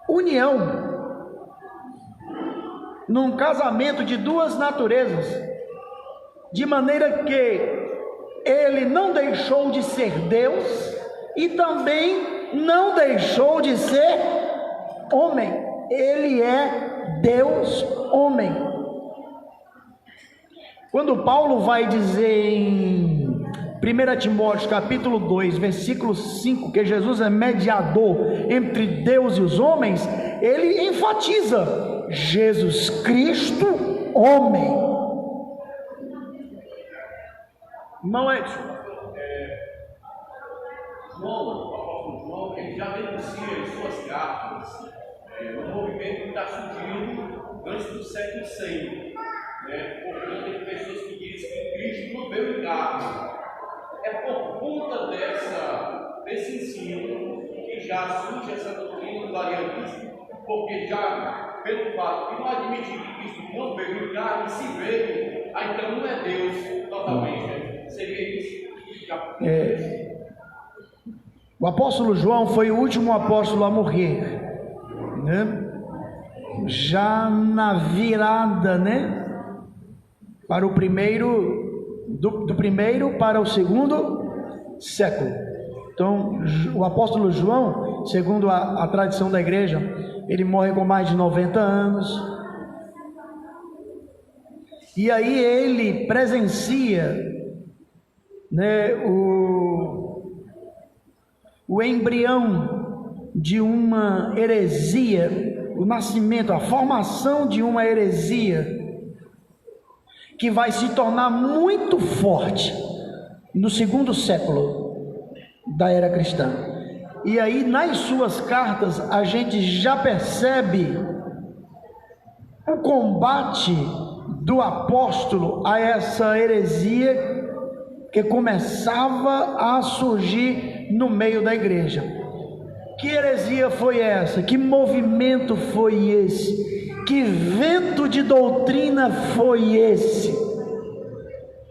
união, num casamento de duas naturezas, de maneira que ele não deixou de ser Deus e também não deixou de ser homem. Ele é Deus homem. Quando Paulo vai dizer em 1 Timóteo capítulo 2, versículo 5, que Jesus é mediador entre Deus e os homens, ele enfatiza Jesus Cristo homem. Irmão Edson, João, o apóstolo João, ele já denuncia em suas cartas um movimento que está surgindo antes do século VI, portanto, tem pessoas que dizem que Cristo não veio em carne. É por conta desse ensino que já surge essa doutrina do arianismo, porque já, pelo fato de não admitir que Cristo não veio em carne, se veio, então não é Deus totalmente, seria isso. O apóstolo João foi o último apóstolo a morrer, né? Já na virada, né? Para o primeiro, do primeiro para o segundo século. Então, o apóstolo João, segundo a tradição da igreja, ele morre com mais de 90 anos. E aí ele presencia, né, o embrião de uma heresia, o nascimento, a formação de uma heresia que vai se tornar muito forte no segundo século da era cristã. E aí nas suas cartas a gente já percebe o combate do apóstolo a essa heresia que começava a surgir no meio da igreja. Que heresia foi essa? Que movimento foi esse? Que vento de doutrina foi esse?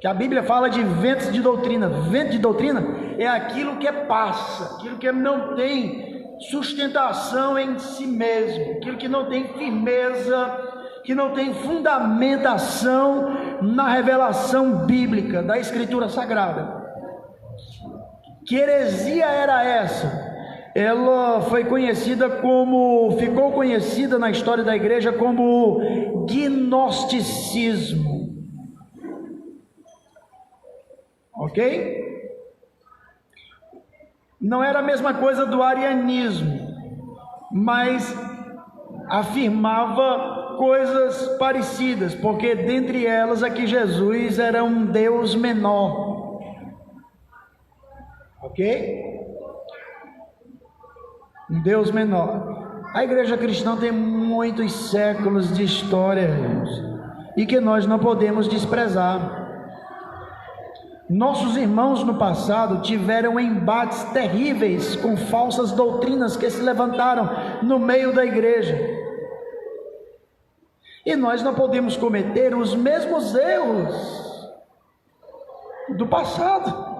Que a Bíblia fala de ventos de doutrina. Vento de doutrina é aquilo que passa, aquilo que não tem sustentação em si mesmo, aquilo que não tem firmeza, que não tem fundamentação na revelação bíblica da Escritura Sagrada. Que heresia era essa? Ela foi conhecida ficou conhecida na história da igreja como gnosticismo. Ok? Não era a mesma coisa do arianismo, mas afirmava coisas parecidas, porque dentre elas é que Jesus era um Deus menor. Ok? Um Deus menor. A igreja cristã tem muitos séculos de história, e que nós não podemos desprezar. Nossos irmãos no passado tiveram embates terríveis com falsas doutrinas que se levantaram no meio da igreja. E nós não podemos cometer os mesmos erros do passado.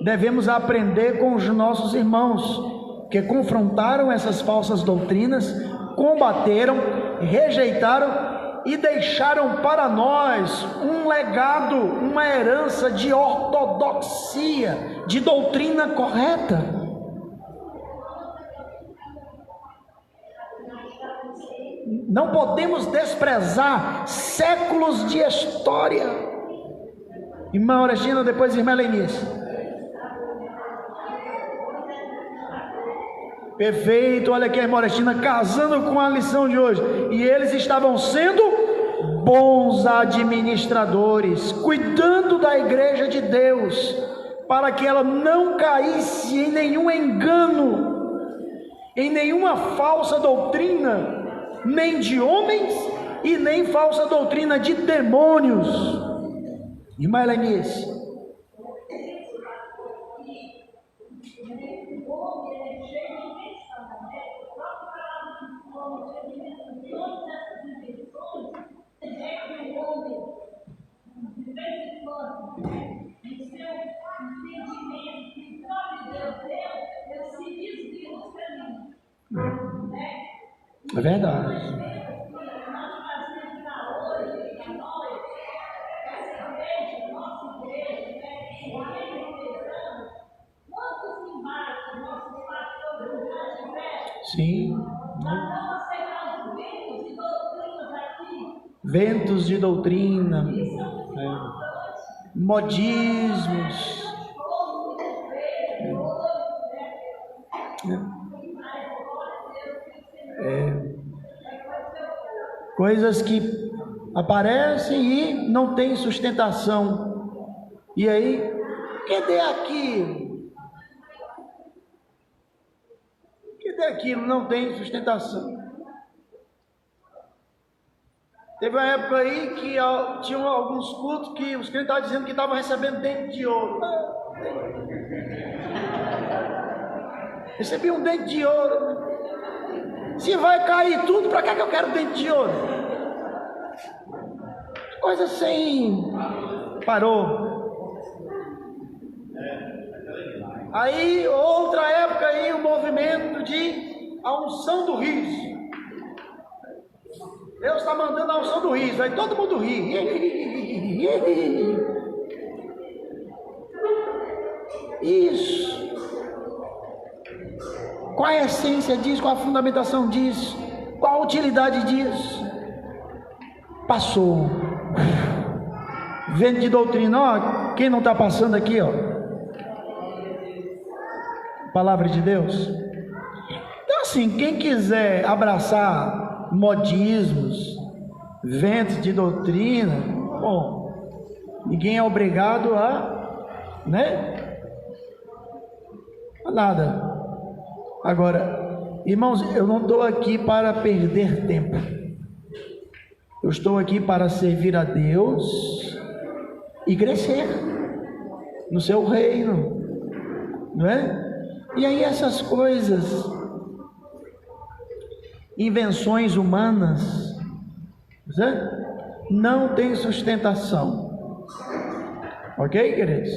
Devemos aprender com os nossos irmãos que confrontaram essas falsas doutrinas, combateram, rejeitaram e deixaram para nós um legado, uma herança de ortodoxia, de doutrina correta. Não podemos desprezar séculos de história. Irmã Orestina, depois irmã Lenice. Perfeito, olha aqui a irmã Orestina casando com a lição de hoje. E eles estavam sendo bons administradores, cuidando da igreja de Deus, para que ela não caísse em nenhum engano, em nenhuma falsa doutrina, nem de homens e nem falsa doutrina de demônios. Irmã Helenice. É verdade. Sim. Ventos de doutrina, modismos. Coisas que aparecem e não têm sustentação. E aí, cadê aquilo? Cadê aquilo? Não tem sustentação. Teve uma época aí que tinha alguns cultos que os crentes estavam dizendo que estavam recebendo dente de ouro. Recebi um dente de ouro. Se vai cair tudo, para que eu quero dente de ouro? Coisa assim. Parou. Aí, outra época aí, o movimento de a unção do riso. Deus está mandando a unção do riso, aí todo mundo ri. Isso. Qual é a essência disso? Qual a fundamentação disso? Qual a utilidade disso? Passou. Vento de doutrina, ó, quem não está passando aqui, ó. Palavra de Deus. Então assim, quem quiser abraçar modismos, ventos de doutrina, bom, ninguém é obrigado a, a nada. Agora, irmãos, eu não estou aqui para perder tempo. Eu estou aqui para servir a Deus e crescer no seu reino, não é? E aí essas coisas, invenções humanas, não tem sustentação. Ok, queridos?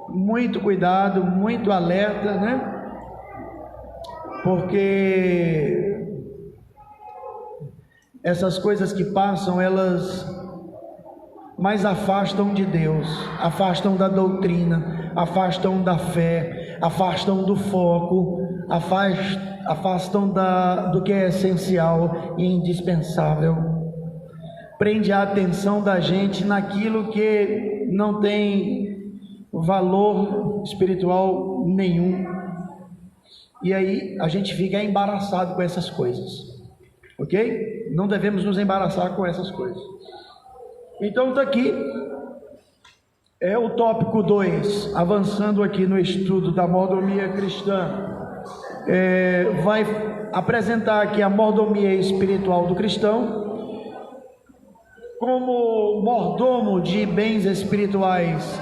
Muito cuidado, muito alerta, porque essas coisas que passam, elas mais afastam de Deus, afastam da doutrina, afastam da fé, afastam do foco, afastam do que é essencial e indispensável. Prende a atenção da gente naquilo que não tem valor espiritual nenhum. E aí a gente fica embaraçado com essas coisas. Ok? Não devemos nos embaraçar com essas coisas. Então está aqui. É o tópico 2, avançando aqui no estudo da mordomia cristã. Vai apresentar aqui a mordomia espiritual do cristão. Como mordomo de bens espirituais,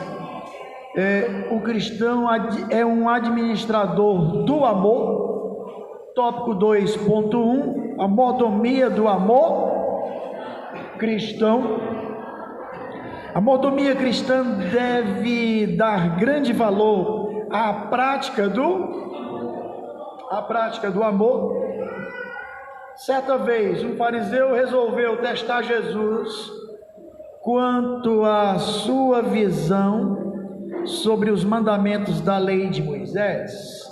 o cristão é um administrador do amor. Tópico 2.1, a mordomia do amor cristão. A mordomia cristã deve dar grande valor à prática do amor. Certa vez, um fariseu resolveu testar Jesus quanto à sua visão sobre os mandamentos da lei de Moisés.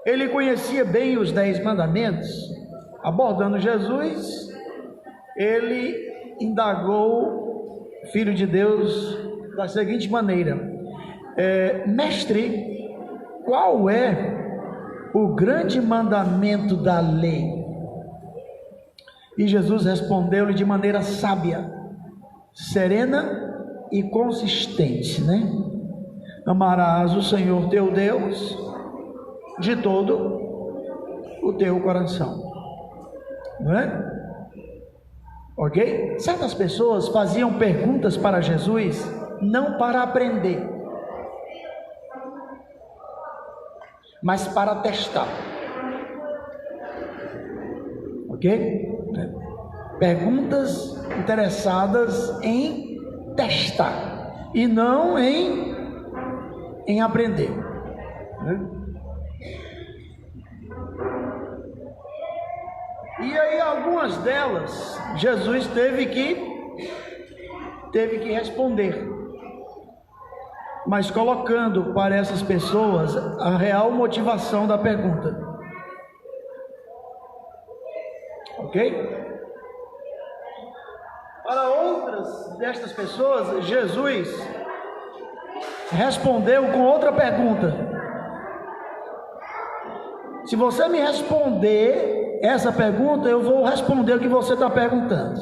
Ele conhecia bem os 10 mandamentos. Abordando Jesus, ele indagou Filho de Deus da seguinte maneira: mestre, qual é o grande mandamento da lei? E Jesus respondeu-lhe de maneira sábia, serena e consistente, Amarás o Senhor teu Deus de todo o teu coração, não é? Ok? Certas pessoas faziam perguntas para Jesus, não para aprender, mas para testar. Ok? Perguntas interessadas em testar e não em aprender. E aí algumas delas Jesus teve que responder, mas colocando para essas pessoas a real motivação da pergunta. Ok? Para outras destas pessoas, Jesus respondeu com outra pergunta. Se você me responder essa pergunta, eu vou responder o que você está perguntando.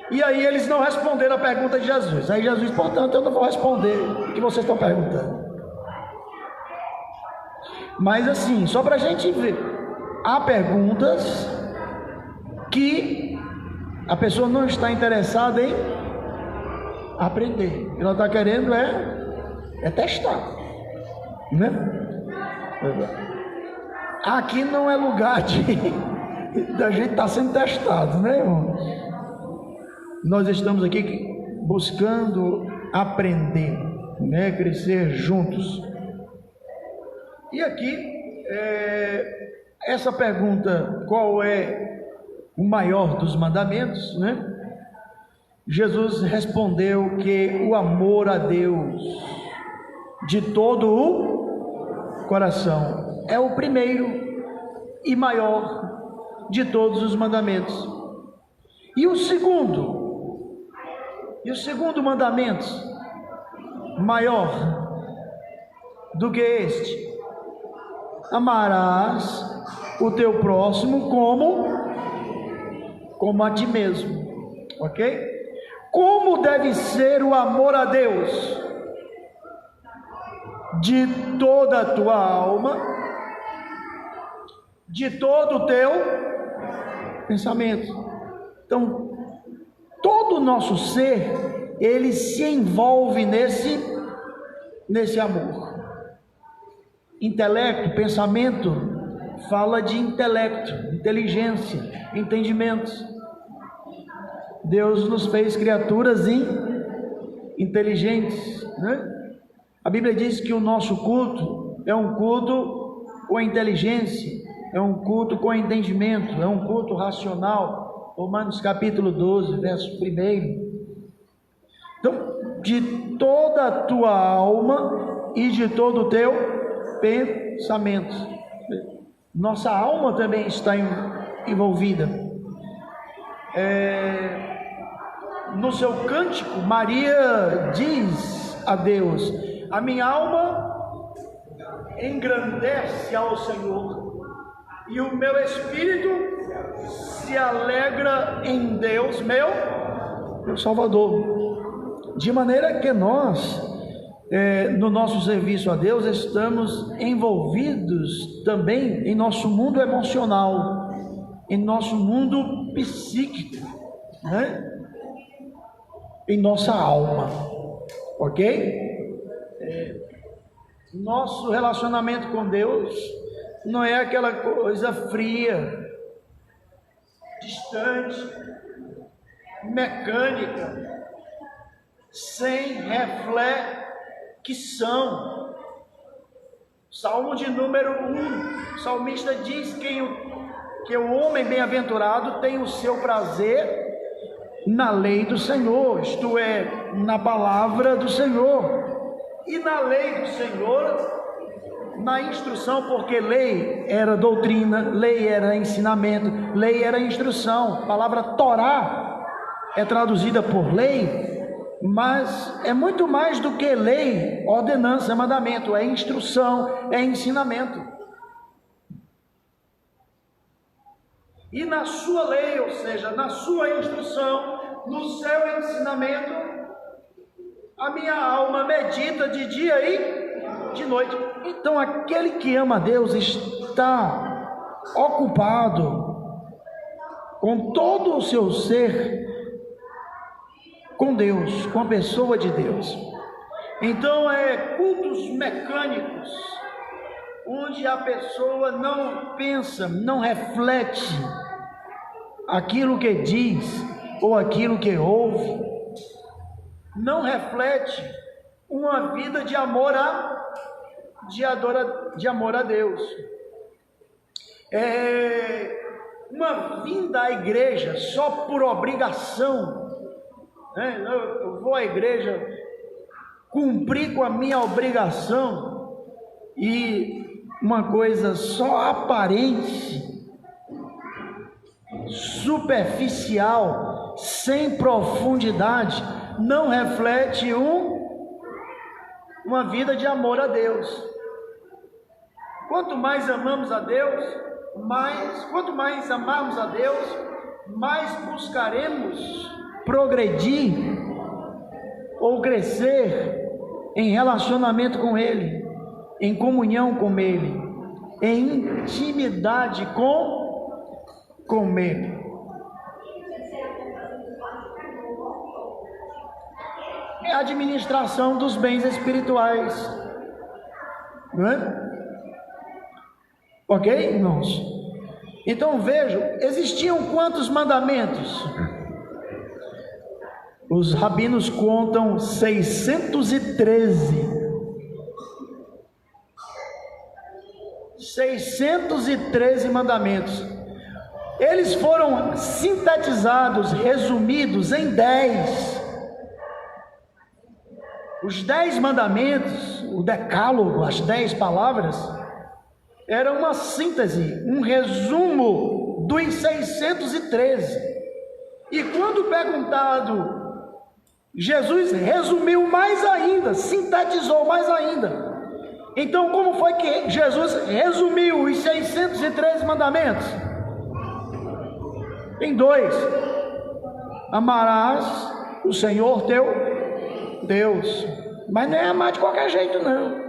E aí eles não responderam a pergunta de Jesus. Aí Jesus, portanto, eu não vou responder o que vocês estão perguntando. Mas assim, só para a gente ver, há perguntas que a pessoa não está interessada em aprender, o que ela está querendo é testar, né? Aqui não é lugar da gente estar sendo testado, né, irmão? Nós estamos aqui buscando aprender, né, crescer juntos. E aqui, essa pergunta, qual é o maior dos mandamentos, né? Jesus respondeu que o amor a Deus de todo o coração é o primeiro e maior de todos os mandamentos. E o segundo mandamento maior do que este: amarás o teu próximo como a ti mesmo, ok? Como deve ser o amor a Deus? De toda a tua alma, de todo o teu pensamento. Então, todo o nosso ser, ele se envolve nesse amor. Intelecto, pensamento, fala de intelecto, inteligência, entendimentos. Deus nos fez criaturas inteligentes, né? A Bíblia diz que o nosso culto é um culto com inteligência, é um culto com entendimento, é um culto racional. Romanos capítulo 12, verso 1. Então, de toda a tua alma e de todo o teu pensamento. Nossa alma também está envolvida. No seu cântico, Maria diz a Deus: a minha alma engrandece ao Senhor, e o meu espírito se alegra em Deus, meu Salvador. De maneira que nós, no nosso serviço a Deus, estamos envolvidos também em nosso mundo emocional, em nosso mundo psíquico, né? Em nossa alma, ok? Nosso relacionamento com Deus não é aquela coisa fria, distante, mecânica, sem reflexão. Salmo de número 1, o salmista diz que o homem bem-aventurado tem o seu prazer na lei do Senhor, isto é, na palavra do Senhor. E na lei do Senhor, na instrução, porque lei era doutrina, lei era ensinamento, lei era instrução. A palavra Torá é traduzida por lei, mas é muito mais do que lei, ordenança, mandamento, é instrução, é ensinamento. E na sua lei, ou seja, na sua instrução, no seu ensinamento, a minha alma medita de dia e de noite. Então, aquele que ama a Deus está ocupado com todo o seu ser com Deus, com a pessoa de Deus. Então, cultos mecânicos, onde a pessoa não pensa, não reflete aquilo que diz ou aquilo que ouve, não reflete uma vida de amor a Deus. Uma vinda à igreja só por obrigação, né? Eu vou à igreja cumprir com a minha obrigação, e uma coisa só aparente, superficial, sem profundidade, não reflete uma vida de amor a Deus. Quanto mais amamos a Deus, quanto mais amarmos a Deus, mais buscaremos progredir ou crescer em relacionamento com Ele, em comunhão com Ele. em intimidade com Ele. É a administração dos bens espirituais, não é? Ok, irmãos? Então vejam, existiam quantos mandamentos? Os rabinos contam 613. 613 mandamentos. Eles foram sintetizados, resumidos em 10. Os 10 mandamentos, o decálogo, as 10 palavras, era uma síntese, um resumo dos 613. E quando perguntado, Jesus resumiu mais ainda, sintetizou mais ainda. Então, como foi que Jesus resumiu os 613 mandamentos? Em 2: amarás o Senhor teu Deus. Mas não é amar de qualquer jeito, não.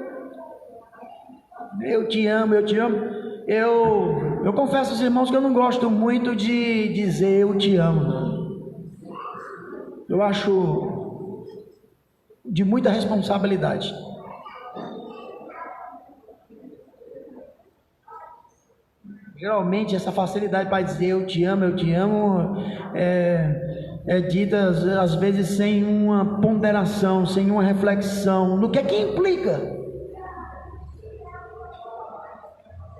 Eu te amo, eu te amo. Eu confesso aos irmãos que eu não gosto muito de dizer eu te amo, não. Eu acho de muita responsabilidade. Geralmente essa facilidade para dizer eu te amo, é dita às vezes sem uma ponderação, sem uma reflexão no que é que implica.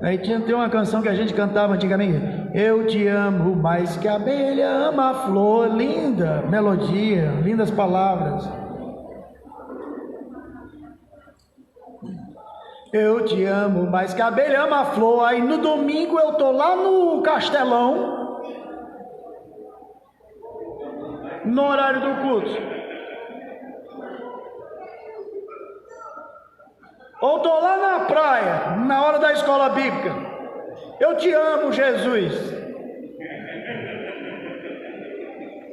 Aí tem uma canção que a gente cantava antigamente: eu te amo mais que a abelha ama a flor. Linda melodia, lindas palavras. Eu te amo mais que a abelha ama a flor. Aí no domingo eu tô lá no Castelão, no horário do culto, ou tô lá na praia, na hora da escola bíblica. Eu te amo, Jesus.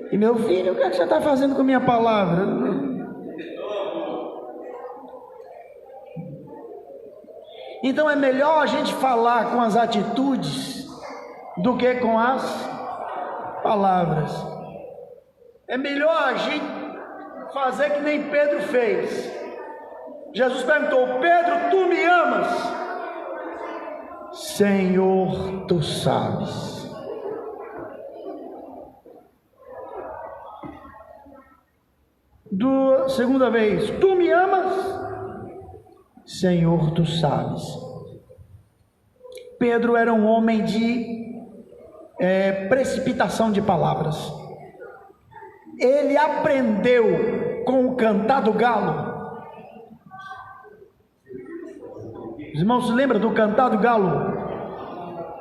E meu filho, o que é que você está fazendo com a minha palavra? Então é melhor a gente falar com as atitudes do que com as palavras. É melhor a gente fazer que nem Pedro fez. Jesus perguntou: Pedro, tu me amas? Senhor, tu sabes. Segunda vez: tu me amas? Senhor, tu sabes. Pedro era um homem de precipitação de palavras. Ele aprendeu com o cantar do galo. Os irmãos se lembram do cantar do galo?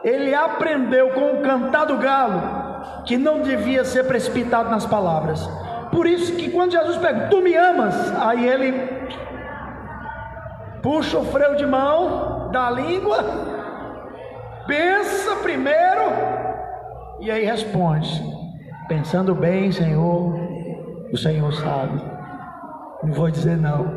Ele aprendeu com o cantar do galo que não devia ser precipitado nas palavras. Por isso que quando Jesus pergunta: tu me amas? Aí ele puxa o freio de mão da língua, pensa primeiro e aí responde: pensando bem, Senhor, o Senhor sabe. Não vou dizer não.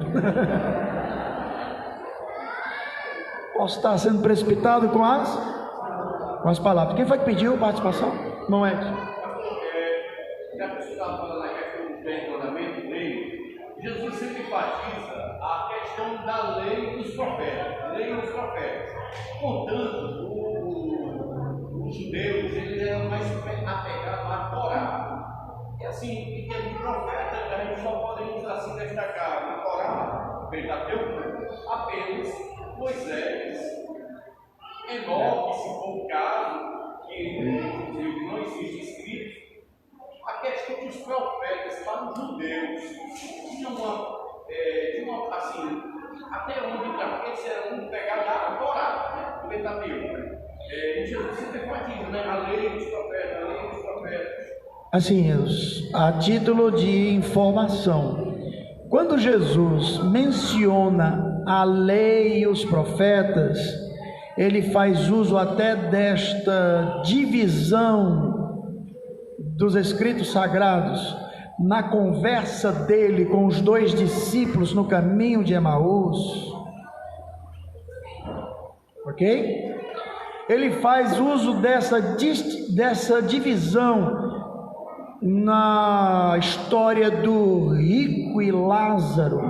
Posso estar sendo precipitado com as palavras. Quem foi que pediu participação? Não é? Já que você estava falando na questão do bem, mandamento, lei, Jesus sempre enfatiza a questão da lei dos profetas. Lei dos profetas. Portanto, os judeus, eles eram mais apegados à Torá. E assim, em termos de profeta, a gente só podemos assim destacar na Torá, Pentateuco, apenas Moisés, Enoque, se for o caso, que inclusive não existe escrito. A questão dos profetas para os judeus tinha uma assim, até onde eles eram pegados da Torá, do Pentateuco. E Jesus sempre enfatiza, né? A lei dos profetas, a lei dos profetas. Assim, a título de informação, quando Jesus menciona a lei e os profetas, ele faz uso até desta divisão dos escritos sagrados na conversa dele com os 2 discípulos no caminho de Emaús. Ok? ele faz uso dessa divisão na história do rico e Lázaro,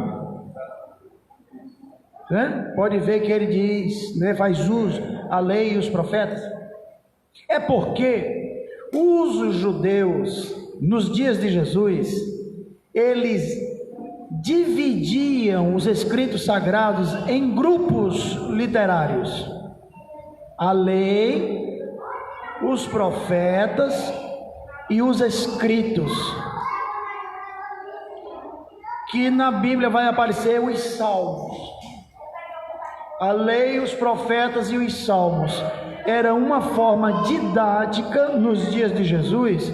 né? Pode ver que ele diz, né, faz uso a lei e os profetas. É porque os judeus nos dias de Jesus, eles dividiam os escritos sagrados em grupos literários: a lei, os profetas e os escritos, que na Bíblia vai aparecer os salmos. A lei, os profetas e os salmos era uma forma didática nos dias de Jesus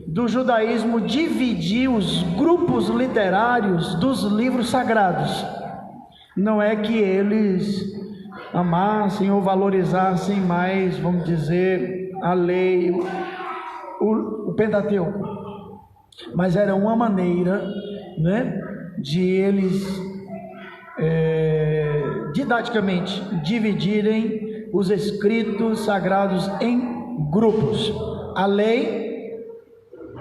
do judaísmo dividir os grupos literários dos livros sagrados. Não é que eles amassem ou valorizassem mais, vamos dizer, a lei, o Pentateuco, mas era uma maneira, né, de eles didaticamente dividirem os escritos sagrados em grupos. A lei,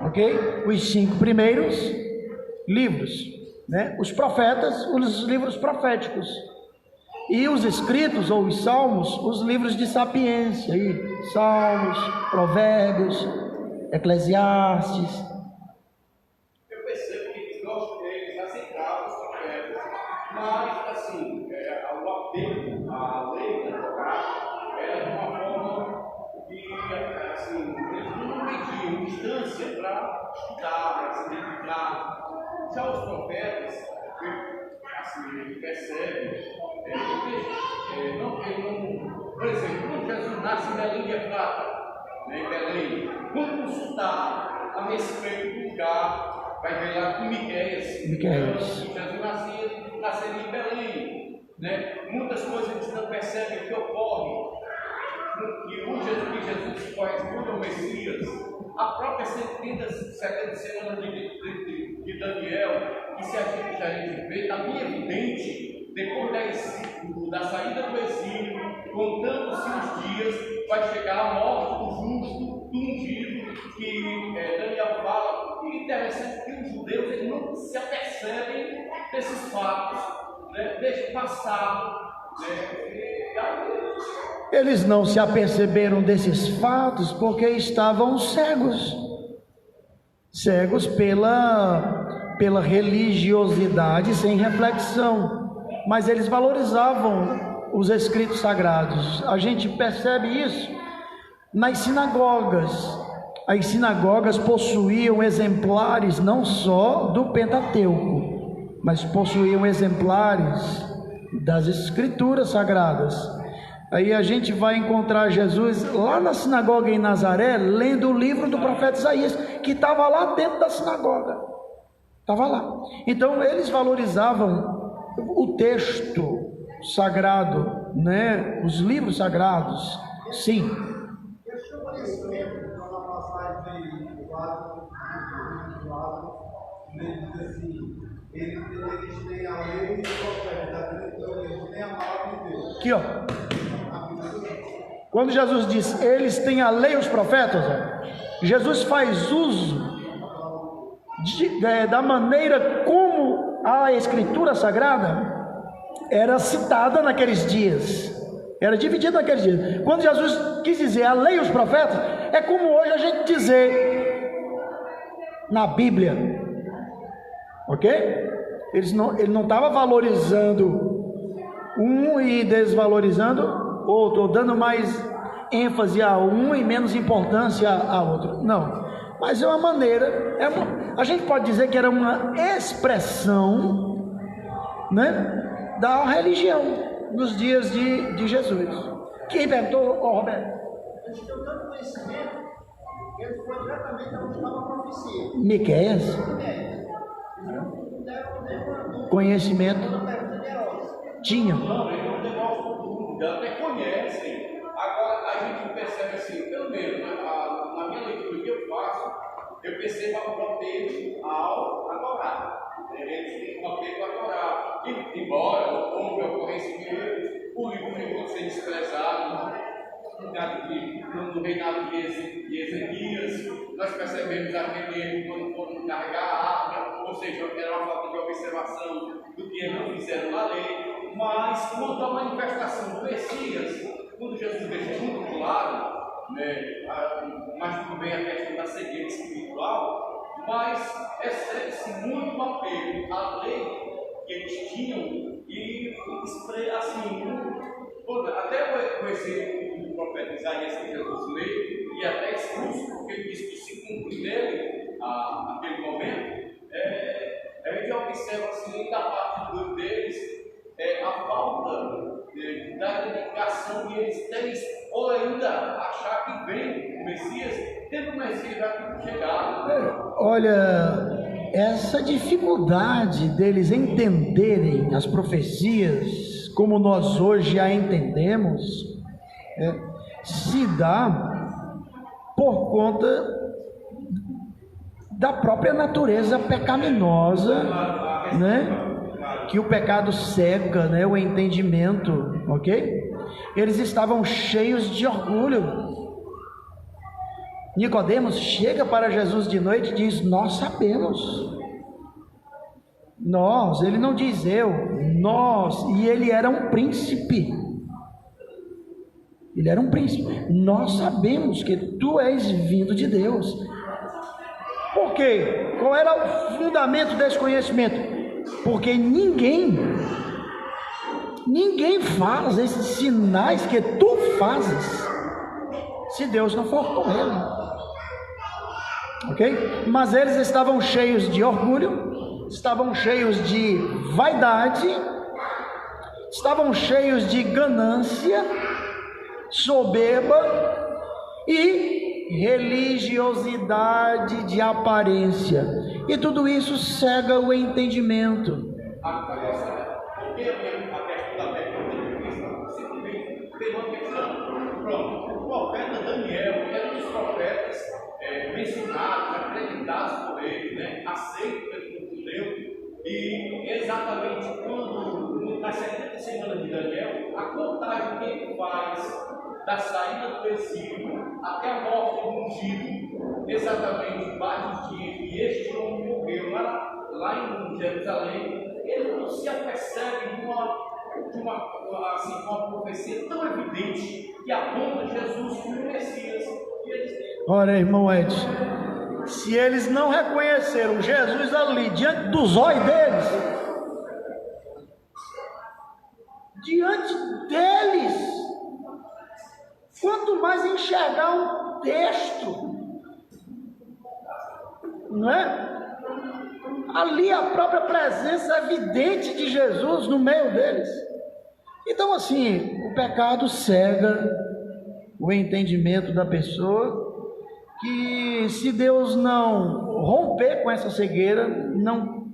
ok? Os 5 primeiros livros, né? Os profetas, os livros proféticos, e os escritos ou os salmos, os livros de sapiência, aí, Salmos, Provérbios, Eclesiastes. Eu percebo que eles aceitavam os profetas, mas assim, o apelo à lei era de uma forma que assim, eles não pediam instância para estudar, para se dedicar. Já os profetas, assim, ele percebe, por exemplo, quando Jesus nasce em Belém de Efrata, em Belém, quando consultar a respeito do lugar, vai ver lá com Miqueias. Jesus nasceria em Belém, né? Muitas coisas a gente não percebe que ocorrem, que Jesus corresponde ao Messias. A própria 70 semana de Daniel, que se a gente vê, está bem evidente, depois da saída do exílio, contando-se os dias, vai chegar a morte do justo, do ungido, que Daniel fala. E interessante que os judeus eles não se apercebem desses fatos, né, desse passado. Eles não se aperceberam desses fatos porque estavam cegos pela religiosidade sem reflexão, mas eles valorizavam os escritos sagrados. A gente percebe isso nas sinagogas. As sinagogas possuíam exemplares não só do Pentateuco, mas possuíam exemplares das escrituras sagradas. Aí a gente vai encontrar Jesus lá na sinagoga em Nazaré, lendo o livro do profeta Isaías, que estava lá dentro da sinagoga, estava lá. Então eles valorizavam o texto sagrado, né? Os livros sagrados, sim. Eles têm a lei e os profetas, eles têm a palavra de Deus. Aqui, ó. Quando Jesus diz, eles têm a lei e os profetas, Jesus faz uso da maneira como a escritura sagrada era citada naqueles dias, era dividida naqueles dias. Quando Jesus quis dizer a lei e os profetas, é como hoje a gente dizer na Bíblia, ok? Ele não estava valorizando um e desvalorizando outro, ou dando mais ênfase a um e menos importância a outro. Não, mas é uma maneira, a gente pode dizer que era uma expressão, né, da religião nos dias de Jesus. Quem perguntou, Roberto? Eles tinham tanto conhecimento que ele foi diretamente onde estava a profecia. Miqueias? Conhecimento tinha. Não, eles não demonstram tudo, até conhecem. Agora a gente percebe assim, pelo menos na minha leitura que eu faço, eu percebo um apego ao adorar. Eles têm um apego a adorar. Embora houve ocorrência que o livro ficou sem desprezado, no reinado de Ezequias, nós percebemos aquele quando foram carregar a arca, ou seja, era uma falta de observação do que eles não fizeram na lei. Mas quanto à manifestação do Messias, quando Jesus deixou muito claro, né, mas também a questão da cegueira espiritual, mas excede-se muito o apego à lei que eles tinham e assim, até o exemplo do profeta Isaías que Jesus lê, e até expulso, porque ele diz que se cumpre nele aquele momento, a gente observa assim, da parte deles, a falta da dedicação que eles têm, ou ainda achar que vem o Messias, tendo o Messias já chegado. Olha, essa dificuldade deles entenderem as profecias como nós hoje a entendemos, se dá por conta da própria natureza pecaminosa, né? Que o pecado cega, né, o entendimento, ok? Eles estavam cheios de orgulho. Nicodemos chega para Jesus de noite e diz: nós sabemos. Nós, ele não diz eu, nós, e ele era um príncipe. Ele era um príncipe. Nós sabemos que tu és vindo de Deus. Por quê? Qual era o fundamento desse conhecimento? Porque ninguém faz esses sinais que tu fazes se Deus não for com ele, ok? Mas eles estavam cheios de orgulho, estavam cheios de vaidade, estavam cheios de ganância, soberba e religiosidade de aparência, e tudo isso cega o entendimento. Porque a questão da técnica simplesmente tem uma questão. Pronto, o profeta Daniel era um dos profetas mencionados, acreditados por ele, né, aceitos pelo judeu, e exatamente quando, nas 70 semanas de Daniel, a contagem que ele faz da saída do exílio até a morte do ungido, exatamente vários dias, e este homem morreu lá em Jerusalém. Ele não se apercebe de uma profecia tão evidente que aponta Jesus como Messias. Ora, irmão Edson, se eles não reconheceram Jesus ali diante dos olhos deles, quanto mais enxergar um texto, não é? Ali a própria presença evidente de Jesus no meio deles. Então, assim, o pecado cega o entendimento da pessoa, que se Deus não romper com essa cegueira, não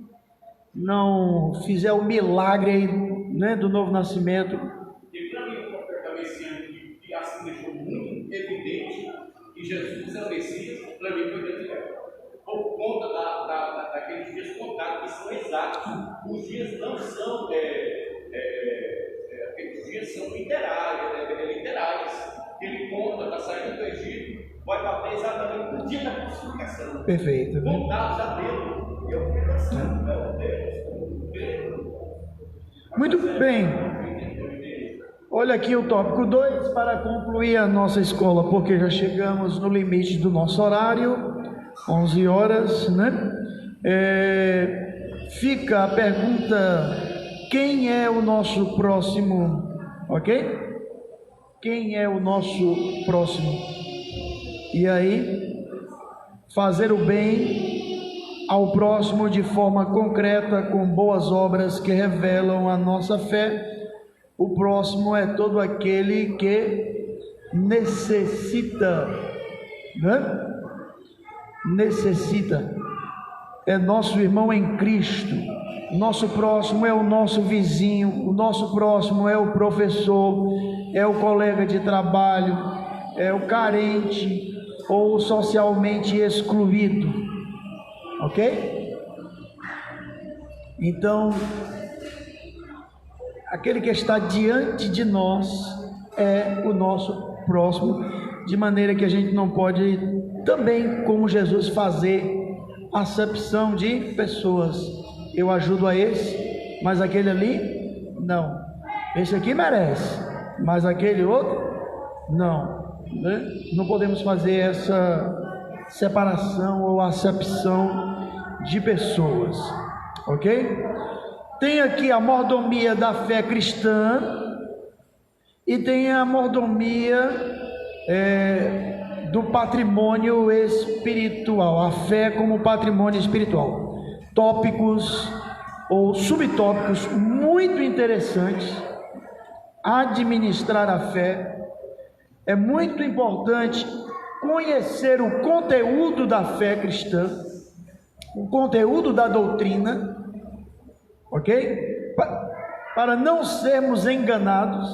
fizer o milagre aí, né, do novo nascimento. E para mim, o profeta Messias, que assim deixou muito evidente que Jesus é o Messias, para mim foi Daniel. Por conta daqueles dias contados, que são exatos. Os dias não são, aqueles dias são literais. Ele conta da saída do Egito, vai bater exatamente no dia da crucificação. Perfeito. Contados já dentro. E eu fico assim, meu Deus. Muito bem. Olha aqui o tópico 2 para concluir a nossa escola, porque já chegamos no limite do nosso horário. 11 horas, né? Fica a pergunta: quem é o nosso próximo? Ok? Quem é o nosso próximo? E aí, fazer o bem ao próximo de forma concreta, com boas obras que revelam a nossa fé. O próximo é todo aquele que necessita, né? Necessita, é nosso irmão em Cristo. Nosso próximo é o nosso vizinho, o nosso próximo é o professor, é o colega de trabalho, é o carente ou socialmente excluído, ok? Então, aquele que está diante de nós é o nosso próximo, de maneira que a gente não pode também, como Jesus, fazer acepção de pessoas. Eu ajudo a esse, mas aquele ali, não. Esse aqui merece, mas aquele outro, não. Né? Não podemos fazer essa separação ou acepção de pessoas, ok? Tem aqui a mordomia da fé cristã e tem a mordomia do patrimônio espiritual, a fé como patrimônio espiritual. Tópicos ou subtópicos muito interessantes. Administrar a fé. É muito importante conhecer o conteúdo da fé cristã, o conteúdo da doutrina, ok? Para não sermos enganados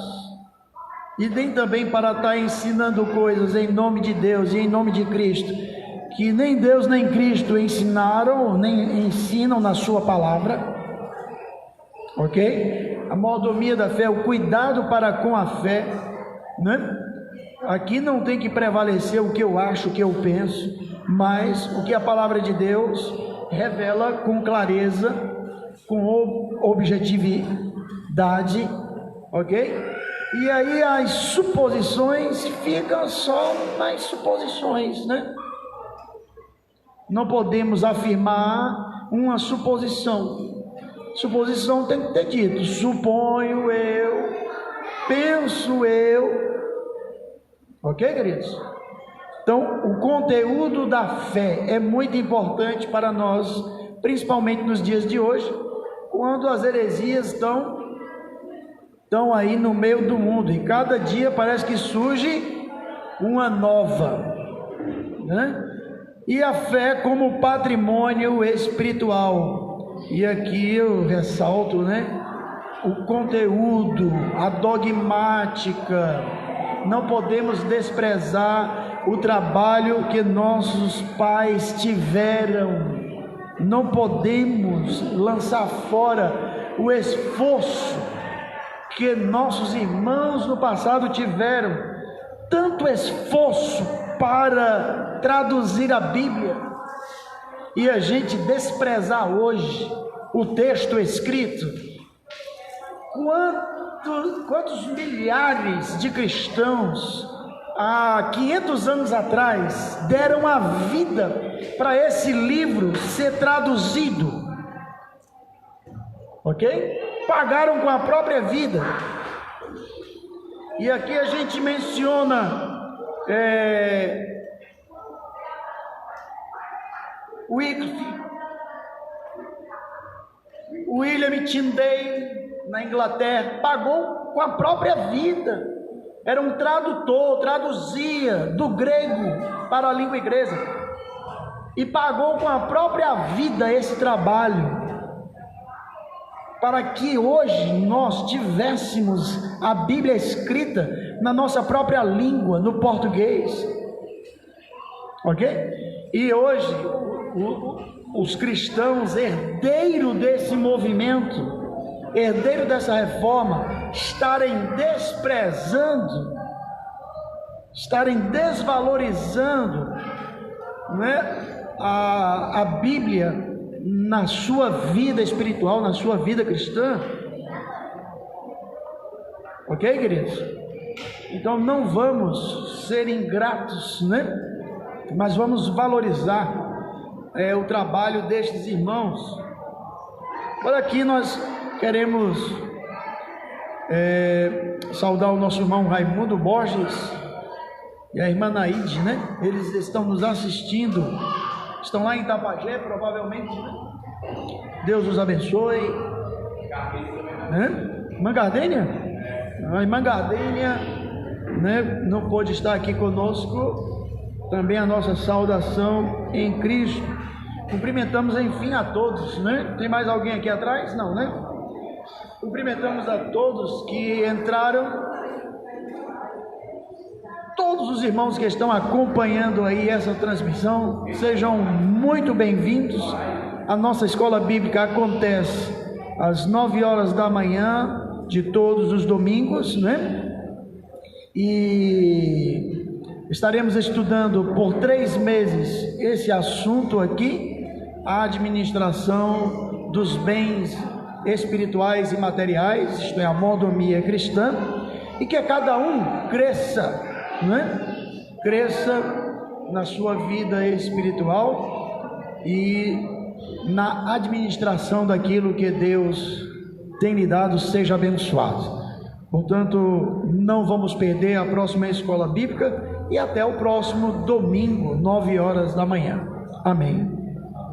e nem também para estar ensinando coisas em nome de Deus e em nome de Cristo, que nem Deus nem Cristo ensinaram, nem ensinam na sua palavra, ok? A mordomia da fé, o cuidado para com a fé, né? Aqui não tem que prevalecer o que eu acho, o que eu penso, mas o que a palavra de Deus revela com clareza, com objetividade, ok? E aí as suposições ficam só nas suposições, né? Não podemos afirmar uma suposição. Suposição tem que ter dito, suponho eu, penso eu. Ok, queridos? Então, o conteúdo da fé é muito importante para nós, principalmente nos dias de hoje, quando as heresias estão aí no meio do mundo, e cada dia parece que surge uma nova, né? E a fé como patrimônio espiritual, e aqui eu ressalto, né? O conteúdo, a dogmática. Não podemos desprezar o trabalho que nossos pais tiveram, não podemos lançar fora o esforço que nossos irmãos no passado tiveram, tanto esforço para traduzir a Bíblia, e a gente desprezar hoje o texto escrito. Quantos milhares de cristãos há 500 anos atrás deram a vida para esse livro ser traduzido, ok? Pagaram com a própria vida. E aqui a gente menciona Wycliffe, William Tyndale na Inglaterra, pagou com a própria vida. Era um tradutor, traduzia do grego para a língua inglesa e pagou com a própria vida esse trabalho, para que hoje nós tivéssemos a Bíblia escrita na nossa própria língua, no português, ok? E hoje os cristãos, herdeiros desse movimento, herdeiro dessa reforma, estarem desprezando, estarem desvalorizando, né, a Bíblia na sua vida espiritual, na sua vida cristã, ok, queridos? Então não vamos ser ingratos, né? Mas vamos valorizar o trabalho destes irmãos. Olha, aqui nós queremos saudar o nosso irmão Raimundo Borges e a irmã Naide, né? Eles estão nos assistindo, estão lá em Itapajé, provavelmente, né? Deus os abençoe. Irmã Gardênia? A irmã Gardênia, né, não pôde estar aqui conosco. Também a nossa saudação em Cristo. Cumprimentamos enfim a todos, né? Tem mais alguém aqui atrás? Não, né? Cumprimentamos a todos que entraram, todos os irmãos que estão acompanhando aí essa transmissão, sejam muito bem-vindos. A nossa escola bíblica acontece às 9 horas da manhã de todos os domingos, né? e estaremos estudando por 3 meses esse assunto aqui, a administração dos bens espirituais e materiais, isto é, a mordomia cristã, e que cada um cresça, cresça na sua vida espiritual e na administração daquilo que Deus tem lhe dado, seja abençoado. Portanto, não vamos perder a próxima escola bíblica e até o próximo domingo, 9 horas da manhã. Amém.